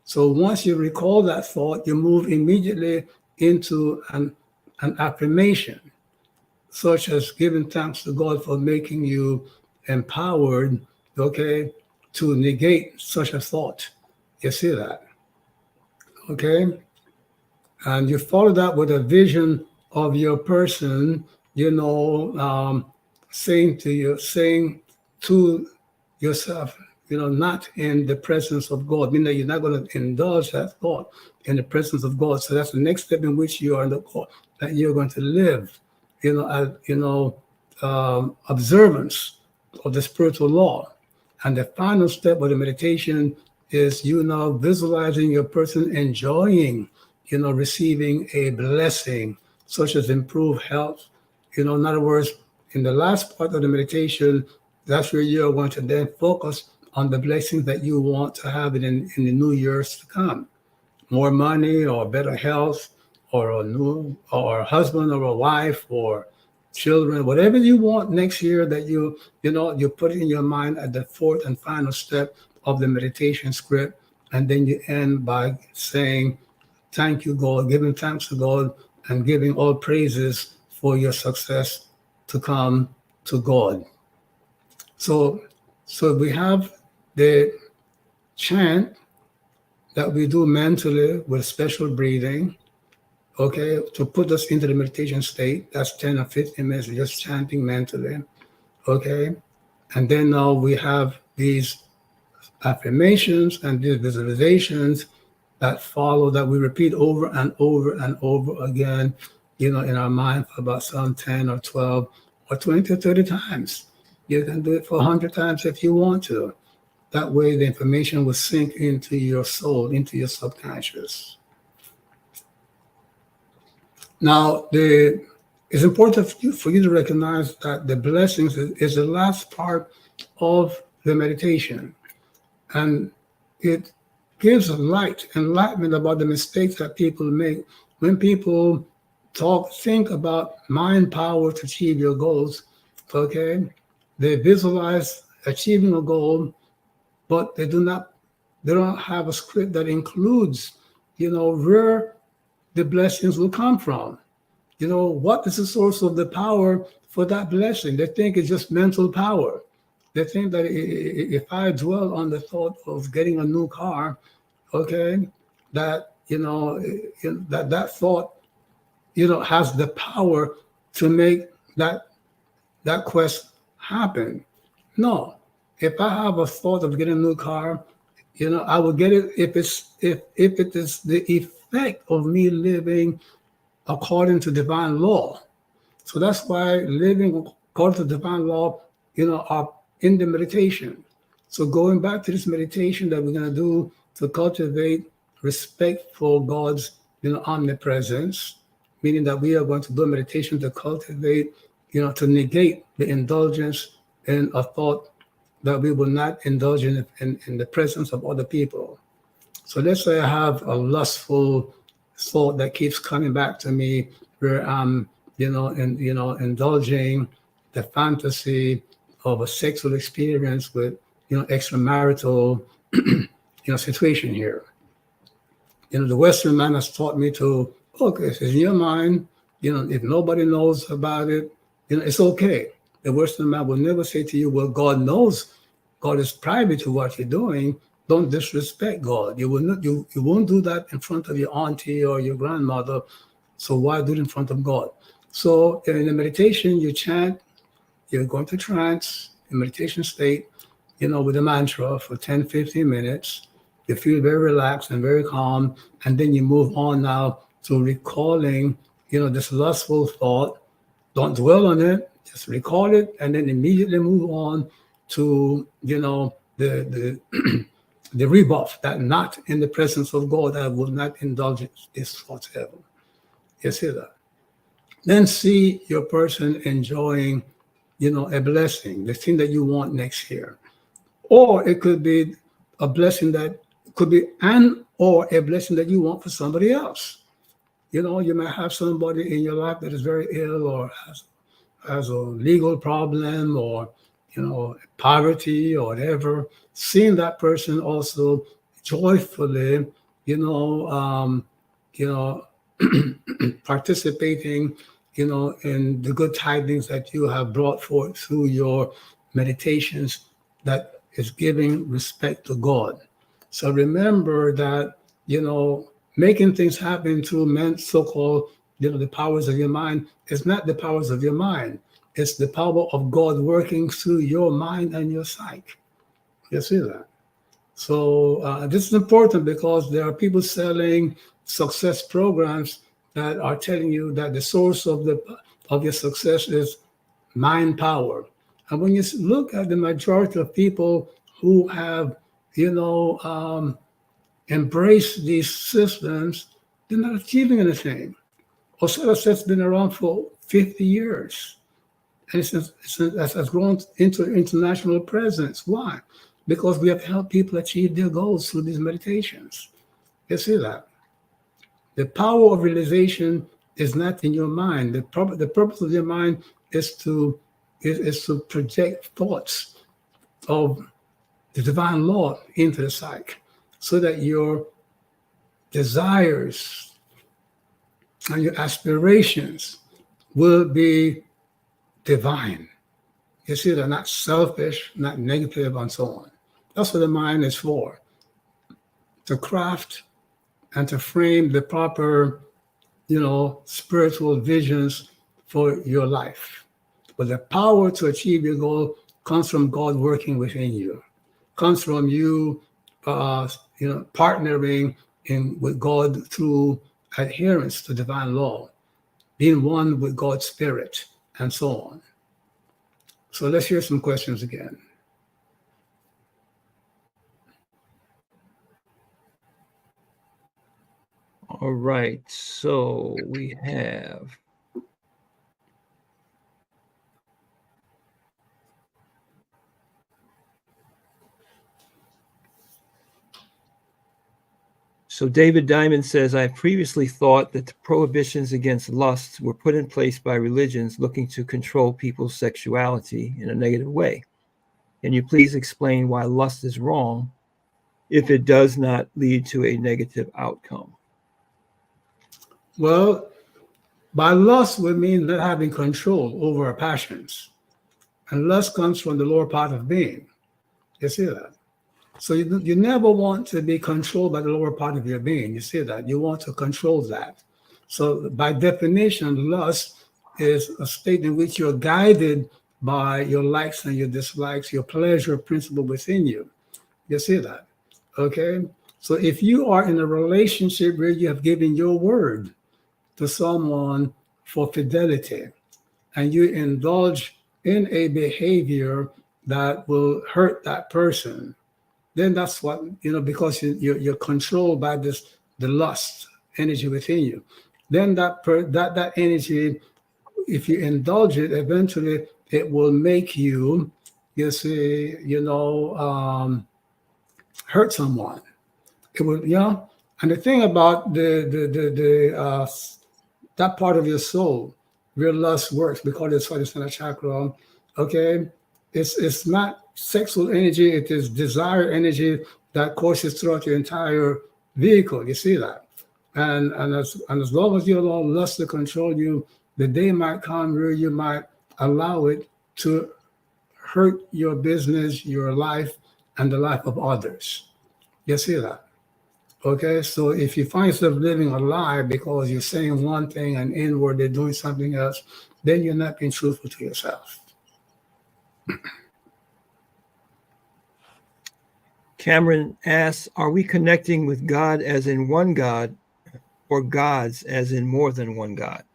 [SPEAKER 4] So once you recall that thought, you move immediately into an affirmation, such as giving thanks to God for making you empowered, okay, to negate such a thought. You see that? Okay? And you follow that with a vision of your person, saying to yourself, not in the presence of God, meaning that you're not going to indulge that thought in the presence of God. So that's the next step in which you are in the God, that you're going to live, observance of the spiritual law. And the final step of the meditation is you now visualizing your person enjoying, receiving a blessing, such as improved health. In other words, in the last part of the meditation, that's where you're going to then focus on the blessings that you want to have in the new years to come. More money or better health or a husband or a wife or children, whatever you want next year that you put in your mind at the fourth and final step of the meditation script. And then you end by saying, thank you, God, giving thanks to God and giving all praises for your success to come to God. So we have the chant that we do mentally with special breathing, okay, to put us into the meditation state. That's 10 or 15 minutes just chanting mentally, okay? And then now we have these affirmations and these visualizations that follow, that we repeat over and over and over again, in our mind for about some 10 or 12 or 20 or 30 times. You can do it for 100 times if you want to. That way the information will sink into your soul, into your subconscious. Now, it's important for you to recognize that the blessings is the last part of the meditation. And it gives enlightenment about the mistakes that people make. When people think about mind power to achieve your goals, okay, they visualize achieving a goal, but they don't have a script that includes, where the blessings will come from. What is the source of the power for that blessing? They think it's just mental power. They think that if I dwell on the thought of getting a new car, okay, that that thought has the power to make that quest happen. No, if I have a thought of getting a new car, I will get it if it is the effect of me living according to divine law. So that's why living according to divine law, are in the meditation. So going back to this meditation that we're going to do to cultivate respect for God's, omnipresence, meaning that we are going to do a meditation to cultivate, to negate the indulgence in a thought that we will not indulge in the presence of other people. So let's say I have a lustful thought that keeps coming back to me, where I'm, indulging the fantasy of a sexual experience with, extramarital, situation here. The Western man has taught me to, okay, it's in your mind, if nobody knows about it, it's okay. The Western man will never say to you, well, God knows. God is privy to what you're doing. Don't disrespect God. You will not. You won't do that in front of your auntie or your grandmother. So why do it in front of God? So in the meditation, you chant. You go into trance, in meditation state, with a mantra for 10, 15 minutes. You feel very relaxed and very calm, and then you move on now to recalling, this lustful thought. Don't dwell on it. Just recall it, and then immediately move on to, the the rebuff that not in the presence of God, I will not indulge in this thoughts ever. You see that? Then see your person enjoying, a blessing, the thing that you want next year. Or it could be a blessing that could be or a blessing that you want for somebody else. You might have somebody in your life that is very ill or has a legal problem or poverty or whatever. Seeing that person also joyfully, participating, in the good tidings that you have brought forth through your meditations, that is giving respect to God. So remember that, making things happen through so-called, the powers of your mind is not the powers of your mind. It's the power of God working through your mind and your psyche. You see that? So this is important because there are people selling success programs that are telling you that the source of your success is mind power. And when you look at the majority of people who have, embraced these systems, they're not achieving anything. Solstice has been around for 50 years. And it has grown into international presence. Why? Because we have helped people achieve their goals through these meditations. You see that? The power of realization is not in your mind. The purpose of your mind is to project thoughts of the divine law into the psyche, so that your desires and your aspirations will be divine. You see, they're not selfish, not negative, and so on. That's what the mind is for, to craft and to frame the proper, spiritual visions for your life. But the power to achieve your goal comes from God working within you, comes from you, partnering with God through adherence to divine law, being one with God's spirit, and so on. So let's hear some questions again.
[SPEAKER 3] All right, so we have So David Diamond says, I previously thought that the prohibitions against lust were put in place by religions looking to control people's sexuality in a negative way. Can you please explain why lust is wrong if it does not lead to a negative outcome?
[SPEAKER 4] Well, by lust, we mean not having control over our passions. And lust comes from the lower part of being. You see that? So you never want to be controlled by the lower part of your being. You see that? You want to control that. So by definition, lust is a state in which you're guided by your likes and your dislikes, your pleasure principle within you. You see that? Okay? So if you are in a relationship where you have given your word to someone for fidelity, and you indulge in a behavior that will hurt that person, then that's what, because you're controlled by the lust energy within you. Then that energy, if you indulge it, eventually it will make you, hurt someone. It will, And the thing about that part of your soul where lust works, because it's for the center chakra, okay, it's not sexual energy, it is desire energy that courses throughout your entire vehicle. You see that? And as long as you allow lust to control you, the day might come where you might allow it to hurt your business, your life, and the life of others. You see that? Okay, so if you find yourself living a lie because you're saying one thing and inwardly doing something else, then you're not being truthful to yourself.
[SPEAKER 3] Cameron asks, are we connecting with God as in one God or gods as in more than one God?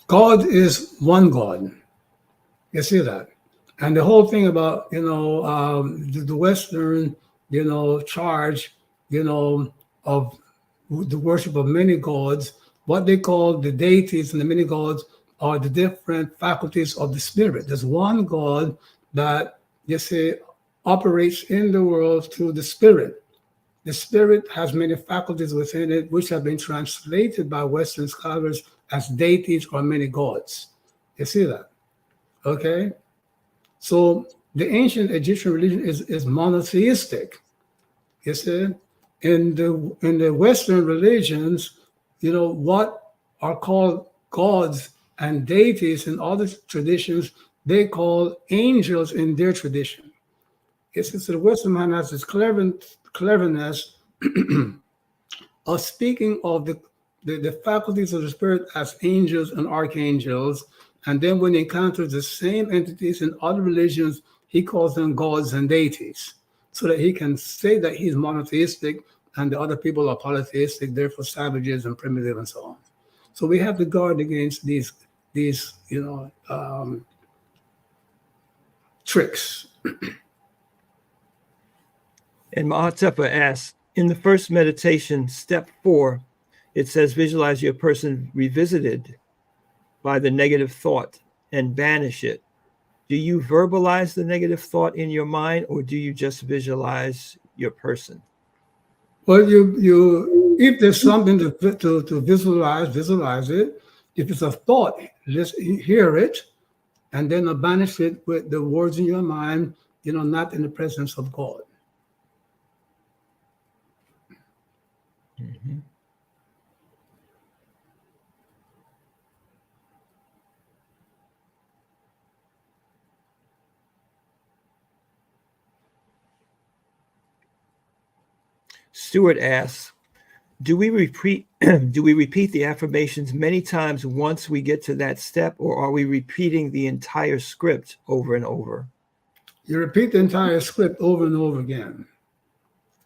[SPEAKER 4] God is one God. You see that? And the whole thing about, the Western, charge, of the worship of many gods, what they call the deities and the many gods are the different faculties of the spirit. There's one God that, operates in the world through the spirit. The spirit has many faculties within it, which have been translated by Western scholars as deities or many gods. You see that? Okay? So the ancient Egyptian religion is monotheistic. You see? In the Western religions, what are called gods and deities in other traditions, they call angels in their tradition. It's the Western man has this cleverness of speaking of the faculties of the spirit as angels and archangels. And then when he encounters the same entities in other religions, he calls them gods and deities, so that he can say that he's monotheistic and the other people are polytheistic, therefore savages and primitive and so on. So we have to guard against these tricks.
[SPEAKER 3] And Mahatepa asks, in the first meditation, step 4, it says visualize your person revisited by the negative thought and banish it. Do you verbalize the negative thought in your mind, or do you just visualize your person?
[SPEAKER 4] Well, you if there's something to visualize it. If it's a thought, just hear it, and then banish it with the words in your mind, not in the presence of God.
[SPEAKER 3] Mm-hmm. Stuart asks, do we repeat the affirmations many times once we get to that step, or are we repeating the entire script over and over?
[SPEAKER 4] You repeat the entire script over and over again,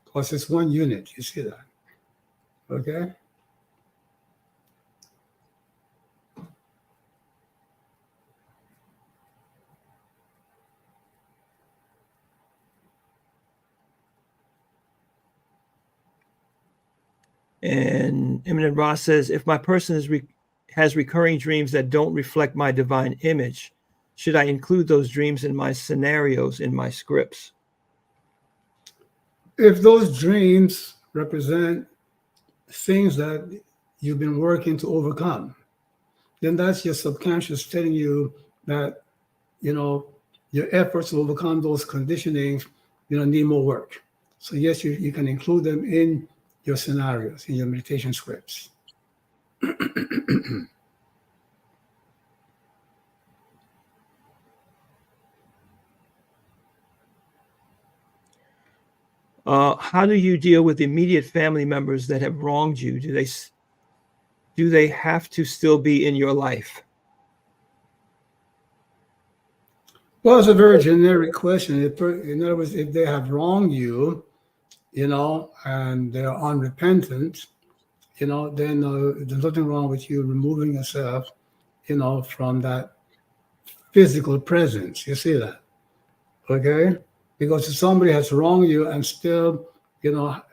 [SPEAKER 4] because it's one unit. You see that? Okay?
[SPEAKER 3] And Eminent Ross says, if my person has recurring dreams that don't reflect my divine image, should I include those dreams in my scenarios, in my scripts?
[SPEAKER 4] If those dreams represent things that you've been working to overcome, then that's your subconscious telling you that, your efforts to overcome those conditionings, need more work. So yes, you can include them in your scenarios, in your meditation scripts.
[SPEAKER 3] How do you deal with immediate family members that have wronged you? Do they have to still be in your life?
[SPEAKER 4] Well, it's a very generic question. In other words, if they have wronged you, and they're unrepentant, then there's nothing wrong with you removing yourself, from that physical presence. You see that? Okay? Because if somebody has wronged you and still,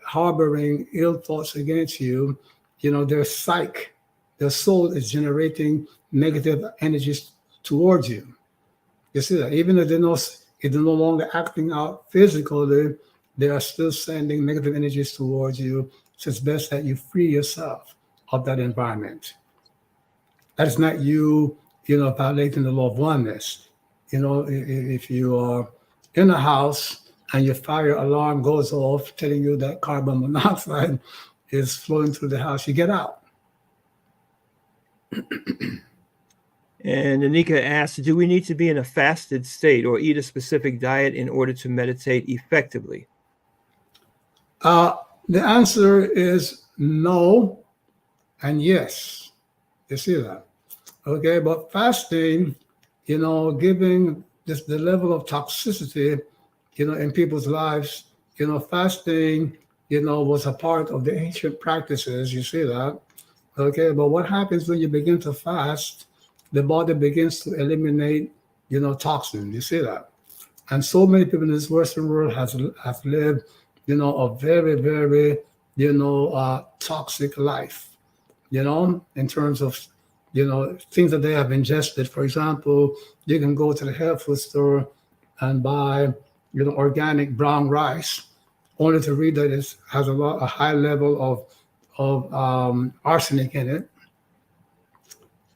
[SPEAKER 4] harboring ill thoughts against you, their psyche, their soul is generating negative energies towards you. You see that? Even if they're no longer acting out physically, they are still sending negative energies towards you. So it's best that you free yourself of that environment. That is not you, violating the law of oneness. If you are in a house and your fire alarm goes off telling you that carbon monoxide is flowing through the house, you get out.
[SPEAKER 3] And Anika asks, do we need to be in a fasted state or eat a specific diet in order to meditate effectively?
[SPEAKER 4] The answer is no and yes. You see that? Okay, but fasting, giving the level of toxicity, in people's lives, fasting, was a part of the ancient practices. You see that? Okay, but what happens when you begin to fast? The body begins to eliminate, toxins. You see that? And so many people in this Western world have lived, a very, very, toxic life, in terms of, things that they have ingested. For example, you can go to the health food store and buy, organic brown rice, only to read that it has a high level of arsenic in it.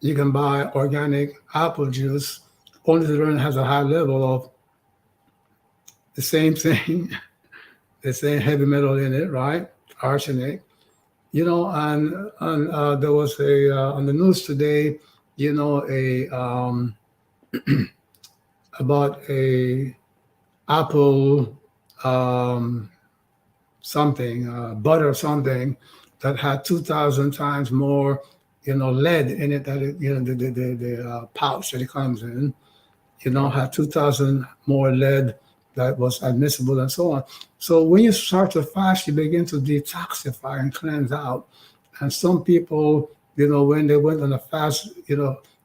[SPEAKER 4] You can buy organic apple juice, only to learn it has a high level of the same thing, the same heavy metal in it, right? Arsenic. And there was on the news today, about a apple butter something that had 2,000 times more, lead in it, that the pouch that it comes in, had 2,000 more lead that was admissible and so on. So when you start to fast, you begin to detoxify and cleanse out. And some people, when they went on a fast,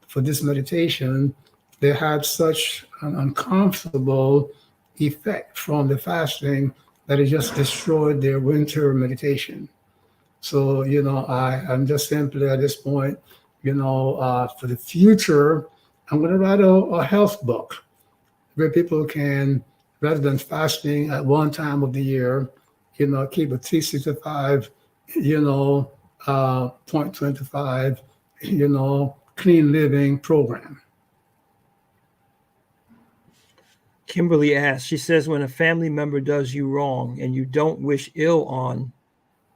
[SPEAKER 4] for this meditation, they had such an uncomfortable effect from the fasting that it just destroyed their winter meditation. So, I'm just simply at this point, for the future, I'm going to write a health book where people can, rather than fasting at one time of the year, keep a 365, 0.25, clean living program.
[SPEAKER 3] Kimberly asks, she says, when a family member does you wrong and you don't wish ill on,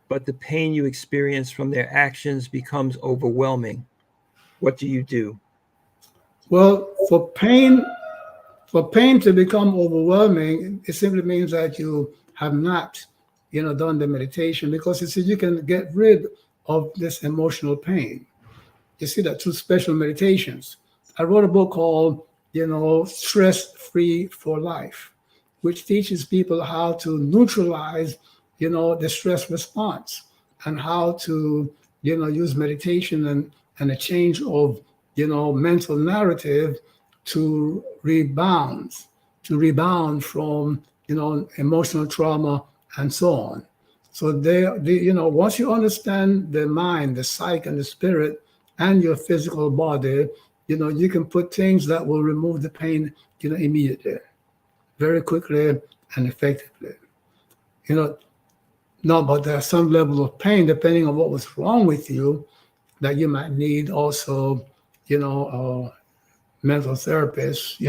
[SPEAKER 3] but the pain you experience from their actions becomes overwhelming, what do you do?
[SPEAKER 4] Well, for pain to become overwhelming, it simply means that you have not, done the meditation, because you can get rid of this emotional pain. You see that through special meditations. I wrote a book called, Stress-Free for Life, which teaches people how to neutralize, the stress response, and how to, use meditation and a change of, mental narrative to rebound from, emotional trauma and so on. So once you understand the mind, the psyche, and the spirit, and your physical body, you can put things that will remove the pain, immediately, very quickly and effectively. No, but there's some level of pain depending on what was wrong with you that you might need also, mental therapist,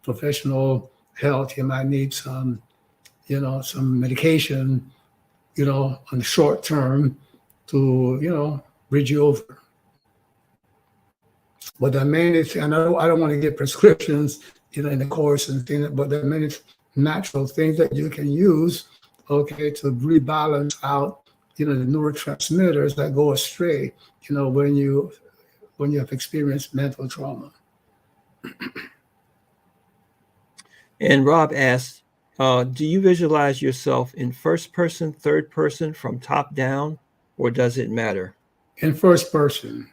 [SPEAKER 4] professional health. You might need some, some medication, on the short term to, bridge you over. But there are many, and I don't want to get prescriptions, in the course and things, but there are many natural things that you can use, okay, to rebalance out, the neurotransmitters that go astray, when you have experienced mental trauma.
[SPEAKER 3] And Rob asks, do you visualize yourself in first person, third person, from top down, or does it matter?
[SPEAKER 4] In first person,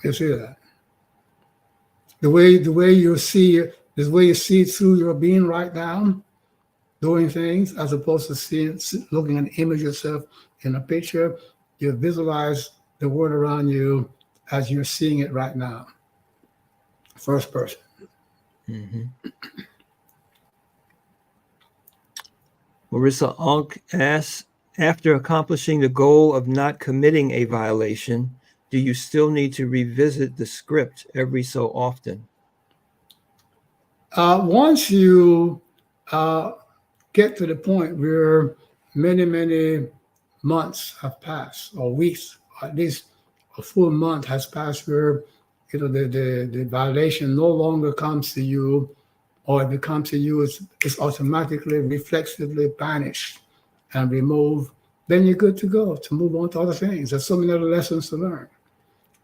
[SPEAKER 4] you see that. The way you see through your being right now, doing things, as opposed to looking at an image of yourself in a picture, you visualize the world around you as you're seeing it right now. First person.
[SPEAKER 3] Mm-hmm. Marissa Unk asks, after accomplishing the goal of not committing a violation, do you still need to revisit the script every so often?
[SPEAKER 4] Once you get to the point where many months have passed, or weeks, or at least a full month has passed, where the violation no longer comes to you, or if it comes to you, it's automatically, reflexively banished and removed, then you're good to go to move on to other things. There's so many other lessons to learn.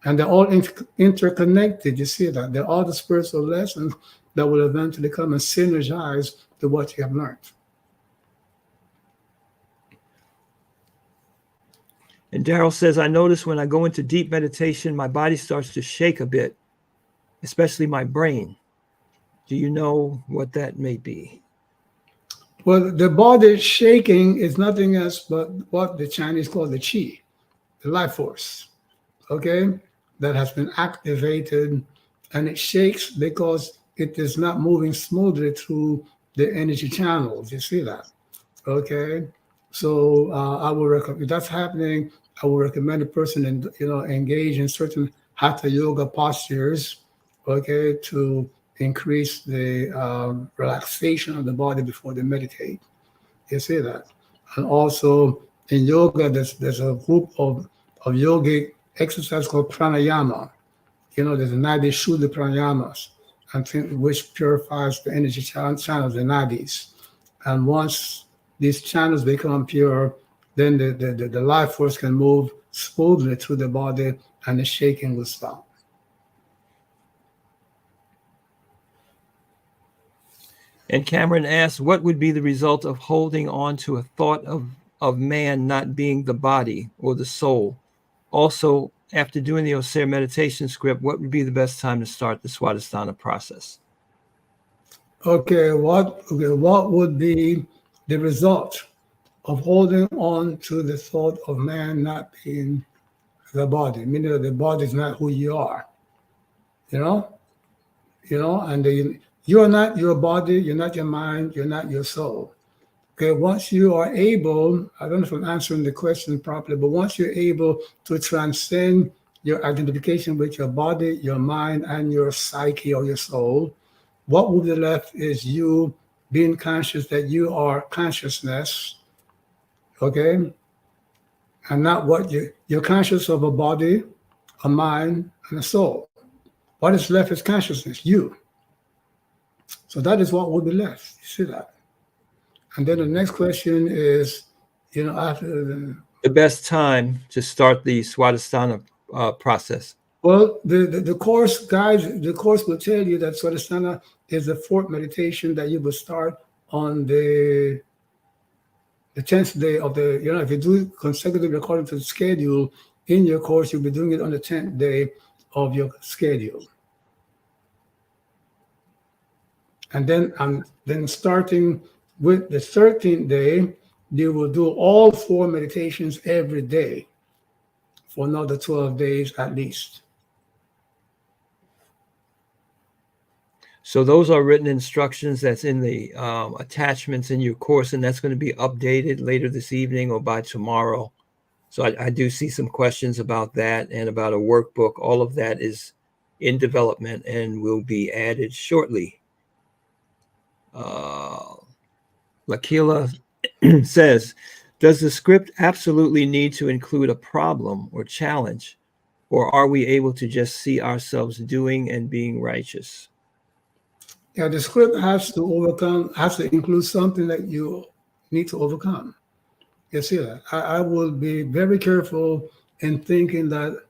[SPEAKER 4] And they're all interconnected. You see that? They're all the spiritual lessons that will eventually come and synergize to what you have learned.
[SPEAKER 3] And Daryl says, I notice when I go into deep meditation, my body starts to shake a bit, especially my brain. Do you know what that may be?
[SPEAKER 4] Well, the body shaking is nothing else but what the Chinese call the qi, the life force, okay, that has been activated, and it shakes because it is not moving smoothly through the energy channels. You see that, okay? So I will recommend, if that's happening, I will recommend a person engage in certain hatha yoga postures, okay, to increase the relaxation of the body before they meditate. You see that. And also in yoga, there's a group of yogic exercise called pranayama. There's a nadi shuddha pranayamas, which purifies the energy channels, the nadis. And once these channels become pure, then the life force can move smoothly through the body and the shaking will stop.
[SPEAKER 3] And Cameron asks, what would be the result of holding on to a thought of man not being the body or the soul? Also, after doing the Osir meditation script, what would be the best time to start the Swadhisthana process?
[SPEAKER 4] Okay, what would be the result of holding on to the thought of man not being the body, meaning that the body is not who you are, and you are not your body, you're not your mind, you're not your soul. Okay, once you are able, I don't know if I'm answering the question properly, but once you're able to transcend your identification with your body, your mind, and your psyche or your soul, what will be left is you being conscious that you are consciousness, okay? And not what you're conscious of a body, a mind, and a soul. What is left is consciousness, you. So that is what will be left. You see that? And then the next question is, after
[SPEAKER 3] the best time to start the Swadhisthana process.
[SPEAKER 4] Well, the course guides, the course will tell you that Swadhisthana is the fourth meditation that you will start on the 10th day of the, if you do it consecutively according to the schedule in your course, you'll be doing it on the 10th day of your schedule. And then starting with the 13th day, you will do all 4 meditations every day for another 12 days at least.
[SPEAKER 3] So those are written instructions that's in the attachments in your course, and that's going to be updated later this evening or by tomorrow. So I do see some questions about that and about a workbook. All of that is in development and will be added shortly. Lakila says, does the script absolutely need to include a problem or challenge, Or are we able to just see ourselves doing and being righteous?
[SPEAKER 4] Yeah, the script has to include something that you need to overcome. You see that? I will be very careful in thinking that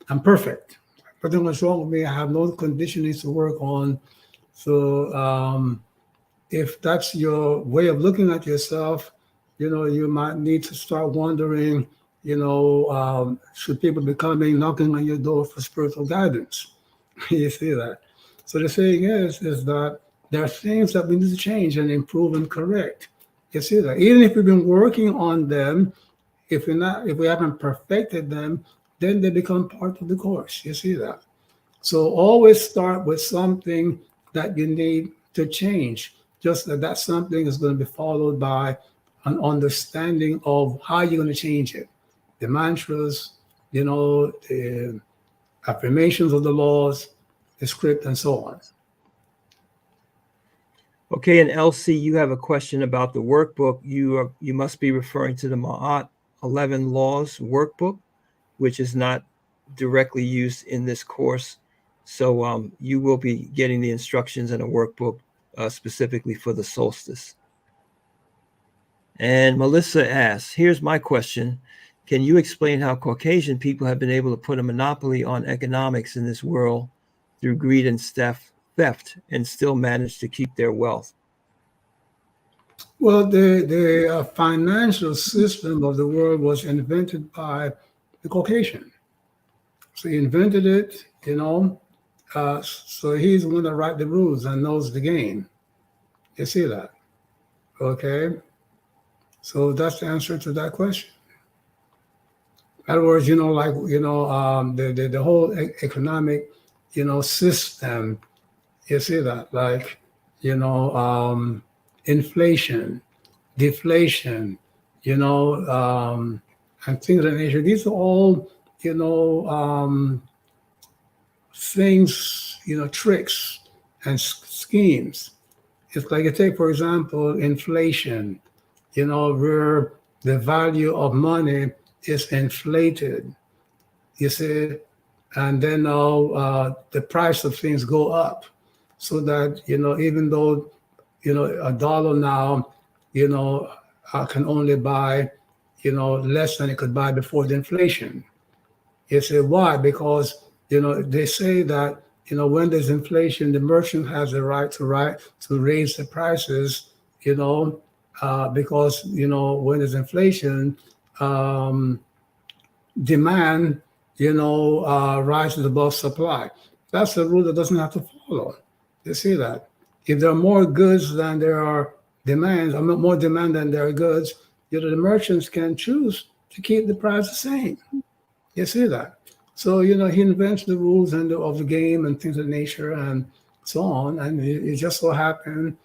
[SPEAKER 4] I'm perfect. Nothing was wrong with me. I have no conditionings to work on. So if that's your way of looking at yourself, you might need to start wondering, should people be coming knocking on your door for spiritual guidance? You see that? So the saying is that there are things that we need to change and improve and correct. You see that? Even if we've been working on them, if we haven't perfected them, then they become part of the course. You see that? So always start with something that you need to change. Just that something is going to be followed by an understanding of how you're going to change it. The mantras, the affirmations of the laws, the script, and so on.
[SPEAKER 3] Okay, and LC, you have a question about the workbook. You must be referring to the Ma'at 11 Laws workbook, which is not directly used in this course. So you will be getting the instructions and a workbook specifically for the solstice. And Melissa asks, here's my question. Can you explain how Caucasian people have been able to put a monopoly on economics in this world through greed and theft and still manage to keep their wealth?
[SPEAKER 4] Well, the financial system of the world was invented by the Caucasian. So he invented it, so he's the one that writes the rules and knows the game. You see that? Okay. So that's the answer to that question. In other words, the whole economic, system. You see that, like, inflation, deflation, and things of that nature. These are all, things, tricks and schemes. It's like you take, for example, inflation, where the value of money is inflated, you see, and then now the price of things go up, so that, even though, a dollar now, can only buy, less than it could buy before the inflation. You say, why? Because, they say that, when there's inflation, the merchant has the right to raise the prices, because, when there's inflation, demand, rises above supply. That's a rule that doesn't have to follow. You see that? If there are more goods than there are demands, or more demand than there are goods, the merchants can choose to keep the price the same. You see that? So, he invents the rules of the game and things of nature and so on. And it just so happened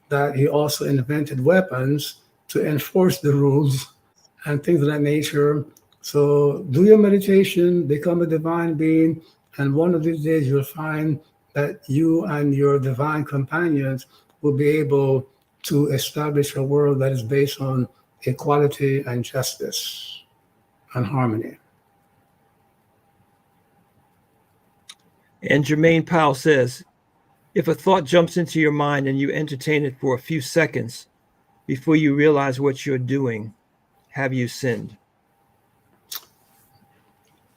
[SPEAKER 4] that he also invented weapons to enforce the rules and things of that nature. So do your meditation, become a divine being, and one of these days you'll find that you and your divine companions will be able to establish a world that is based on equality and justice and harmony.
[SPEAKER 3] And Jermaine Powell says, if a thought jumps into your mind and you entertain it for a few seconds before you realize what you're doing, have you sinned?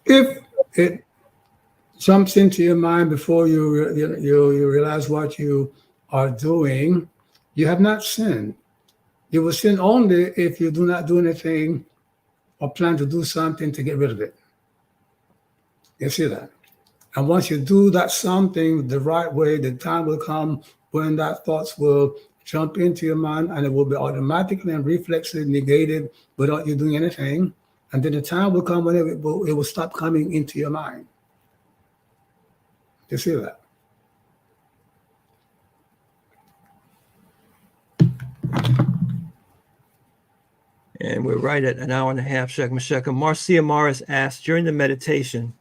[SPEAKER 4] If it jumps into your mind before you realize what you are doing, you have not sinned. You will sin only if you do not do anything or plan to do something to get rid of it. You see that? And once you do that something the right way, the time will come when that thoughts will jump into your mind and it will be automatically and reflexively negated without you doing anything. And then the time will come when it will stop coming into your mind. You see that?
[SPEAKER 3] And we're right at an hour and a half, Shekma Shekha. Marcia Morris asked, during the meditation,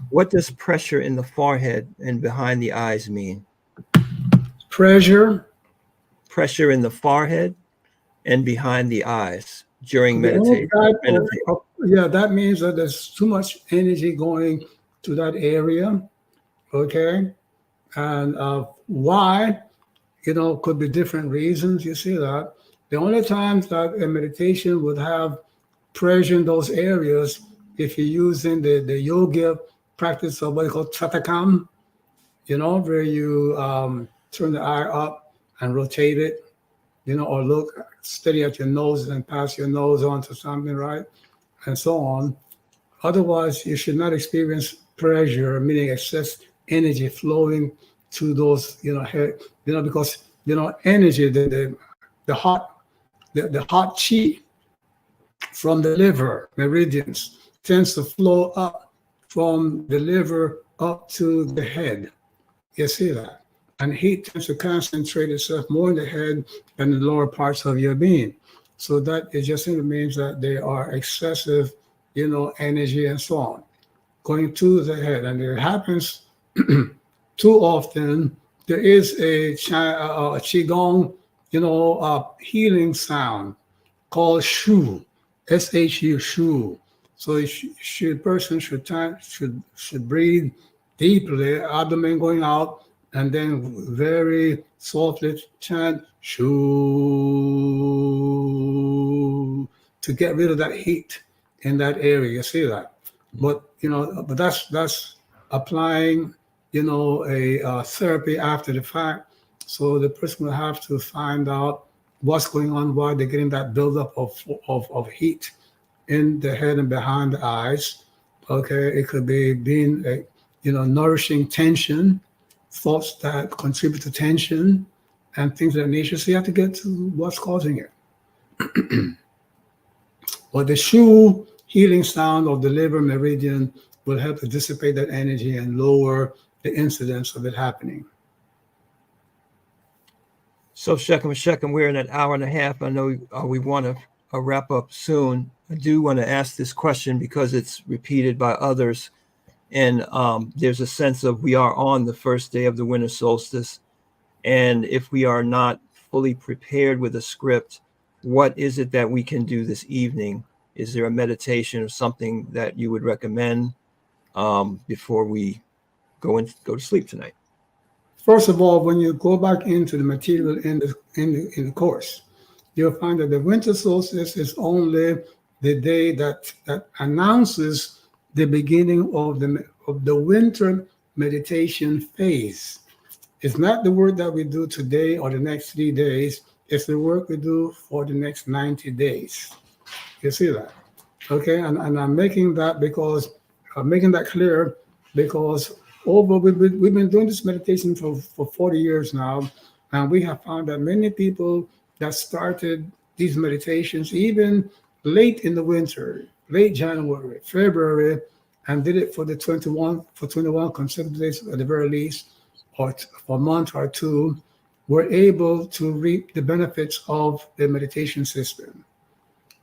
[SPEAKER 3] what does pressure in the forehead and behind the eyes mean?
[SPEAKER 4] Pressure
[SPEAKER 3] in the forehead and behind the eyes during meditation.
[SPEAKER 4] That means that there's too much energy going to that area. Okay. And why, could be different reasons. You see that. The only times that a meditation would have pressure in those areas, if you're using the yoga practice of what you call tratakam, where you turn the eye up and rotate it, or look steady at your nose and pass your nose onto something, right? And so on. Otherwise, you should not experience pressure, meaning excess energy flowing to those, head, because, energy, the hot, the hot chi from the liver meridians tends to flow up from the liver up to the head. You see that? And heat tends to concentrate itself more in the head than the lower parts of your being. So that it just simply means that they are excessive, energy and so on, going to the head. And it happens too often. There is a qigong, healing sound called shu, S-H-U, shu. So person should breathe deeply, abdomen going out, and then very softly chant shu to get rid of that heat in that area. You see that? But that's applying, a therapy after the fact. So the person will have to find out what's going on, why they're getting that buildup of heat in the head and behind the eyes. Okay, it could be being nourishing tension, thoughts that contribute to tension, and things of that nature. So you have to get to what's causing it. But the shu healing sound of the liver meridian will help to dissipate that energy and lower the incidence of it happening.
[SPEAKER 3] So Shechem, we're in an hour and a half. I know we want to wrap up soon. I do want to ask this question because it's repeated by others. And there's a sense of we are on the first day of the winter solstice. And if we are not fully prepared with a script, what is it that we can do this evening? Is there a meditation or something that you would recommend before we go to sleep tonight?
[SPEAKER 4] First of all, when you go back into the material in the course, you'll find that the winter solstice is only the day that announces the beginning of the winter meditation phase. It's not the work that we do today or the next 3 days. It's the work we do for the next 90 days. You see that? Okay, and I'm making that clear because we've been doing this meditation for 40 years now, and we have found that many people that started these meditations even late in the winter, late January, February, and did it for 21 consecutive days at the very least, or for a month or two, were able to reap the benefits of the meditation system.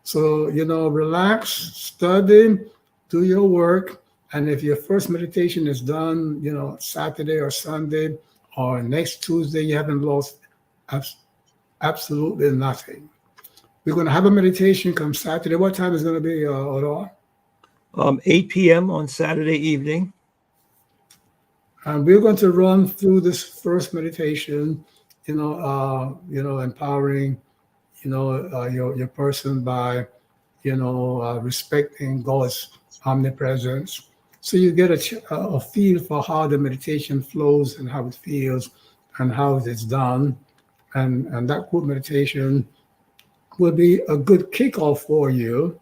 [SPEAKER 4] So, relax, study, do your work. And if your first meditation is done, Saturday or Sunday or next Tuesday, you haven't lost absolutely nothing. We're going to have a meditation come Saturday. What time is it going to be, Aurora?
[SPEAKER 3] 8 p.m. on Saturday evening.
[SPEAKER 4] And we're going to run through this first meditation, empowering, your person by, respecting God's omnipresence. So you get a feel for how the meditation flows and how it feels and how it's done. And that group meditation will be a good kickoff for you.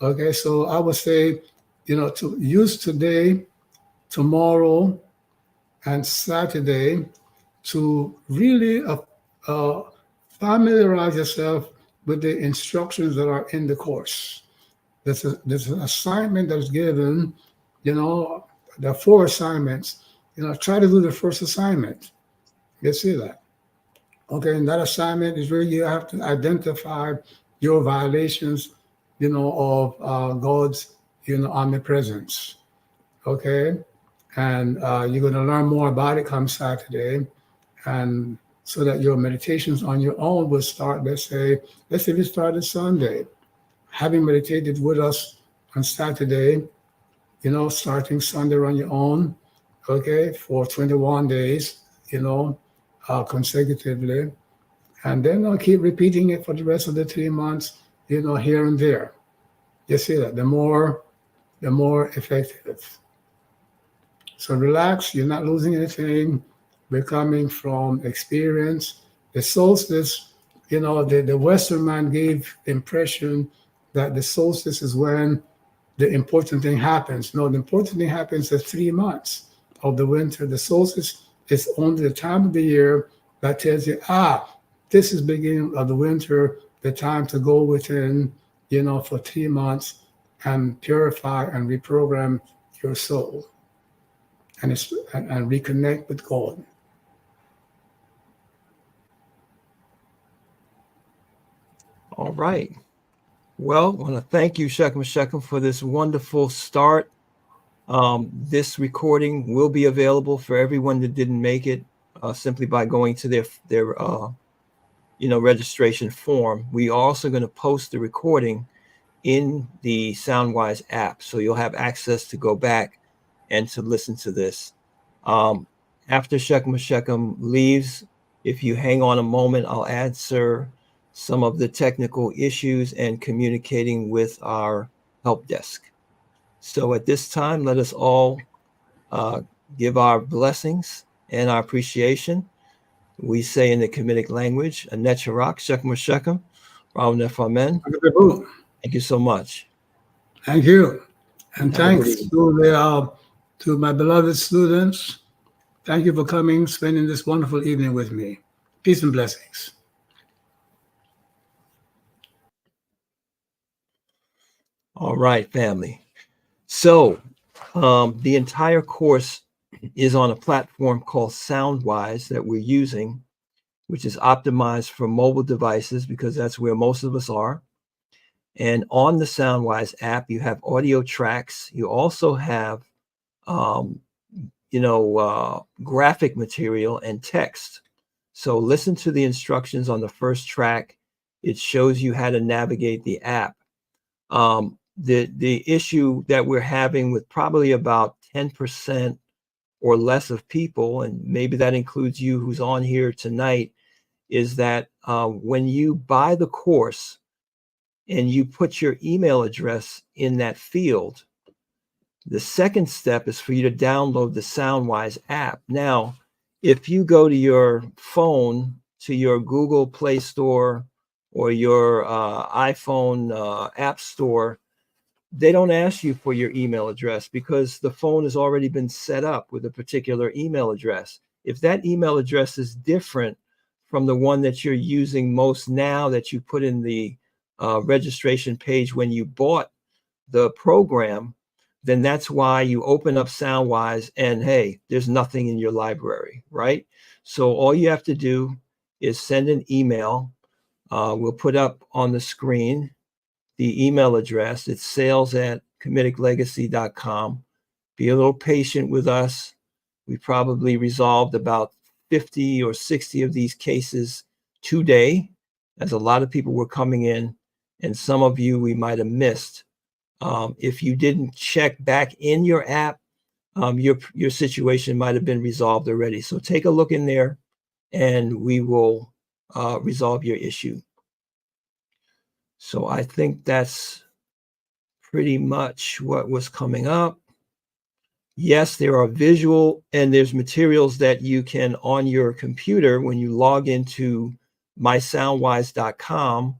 [SPEAKER 4] Okay, so I would say, to use today, tomorrow, and Saturday to really familiarize yourself with the instructions that are in the course. There's an assignment that's given, there are 4 assignments. Try to do the first assignment. You see that? Okay, and that assignment is where you have to identify your violations, of God's, omnipresence. Okay, and you're going to learn more about it come Saturday, and so that your meditations on your own will start. Let's say we started Sunday, having meditated with us on Saturday, starting Sunday on your own, okay, for 21 days, consecutively. And then I'll keep repeating it for the rest of the 3 months, here and there. You see that the more effective. So relax, you're not losing anything. We're coming from experience. The solstice, the Western man gave the impression that the solstice is when the important thing happens. No, the important thing happens at 3 months of the winter. The solstice is only the time of the year that tells you, this is beginning of the winter, the time to go within, for 3 months and purify and reprogram your soul and reconnect with God.
[SPEAKER 3] All right. Well, I want to thank you, Shekim Shekim, for this wonderful start. This recording will be available for everyone that didn't make it simply by going to their registration form. We are also going to post the recording in the Soundwise app, so you'll have access to go back and to listen to this. After Shekim Shekim leaves, if you hang on a moment, I'll answer some of the technical issues and communicating with our help desk. So at this time, let us all give our blessings and our appreciation. We say in the Kemetic language, Anecharak, Shekim Shekim, Rao Nefamen. Thank you so much.
[SPEAKER 4] Thank you. And
[SPEAKER 3] Have a good
[SPEAKER 4] thanks
[SPEAKER 3] evening.
[SPEAKER 4] to my beloved students. Thank you for coming, spending this wonderful evening with me. Peace and blessings.
[SPEAKER 3] All right, family. So the entire course is on a platform called Soundwise that we're using, which is optimized for mobile devices because that's where most of us are. And on the Soundwise app, you have audio tracks. You also have, graphic material and text. So listen to the instructions on the first track. It shows you how to navigate the app. The issue that we're having with probably about 10% or less of people, and maybe that includes you who's on here tonight, is that when you buy the course and you put your email address in that field, the second step is for you to download the Soundwise app. Now, if you go to your phone, to your Google Play Store or your iPhone App Store, they don't ask you for your email address because the phone has already been set up with a particular email address. If that email address is different from the one that you're using most now that you put in the registration page when you bought the program, then that's why you open up Soundwise and hey, there's nothing in your library, right? So all you have to do is send an email. We'll put up on the screen the email address. It's sales@kemeticlegacy.com. Be a little patient with us. We probably resolved about 50 or 60 of these cases today, as a lot of people were coming in, and some of you we might have missed. If you didn't check back in your app, your situation might have been resolved already. So take a look in there and we will resolve your issue. So I think that's pretty much what was coming up. Yes, there are visual and there's materials that you can on your computer when you log into mysoundwise.com,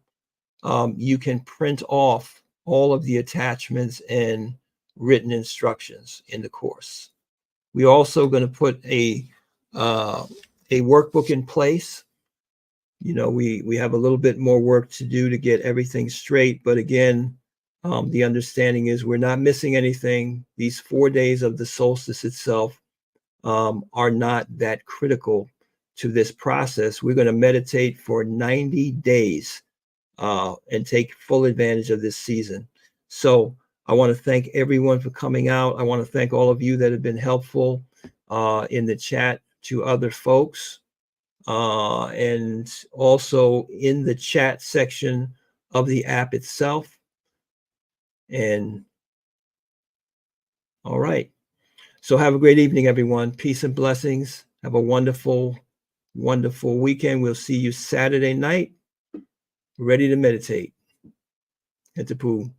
[SPEAKER 3] you can print off all of the attachments and written instructions in the course. We're also going to put a workbook in place. We have a little bit more work to do to get everything straight. But again, the understanding is we're not missing anything. These 4 days of the solstice itself are not that critical to this process. We're going to meditate for 90 days and take full advantage of this season. So I want to thank everyone for coming out. I want to thank all of you that have been helpful in the chat to other folks. And also in the chat section of the app itself. And All right. So have a great evening, everyone. Peace and blessings. Have a wonderful, wonderful weekend. We'll see you Saturday night, ready to meditate at the pool.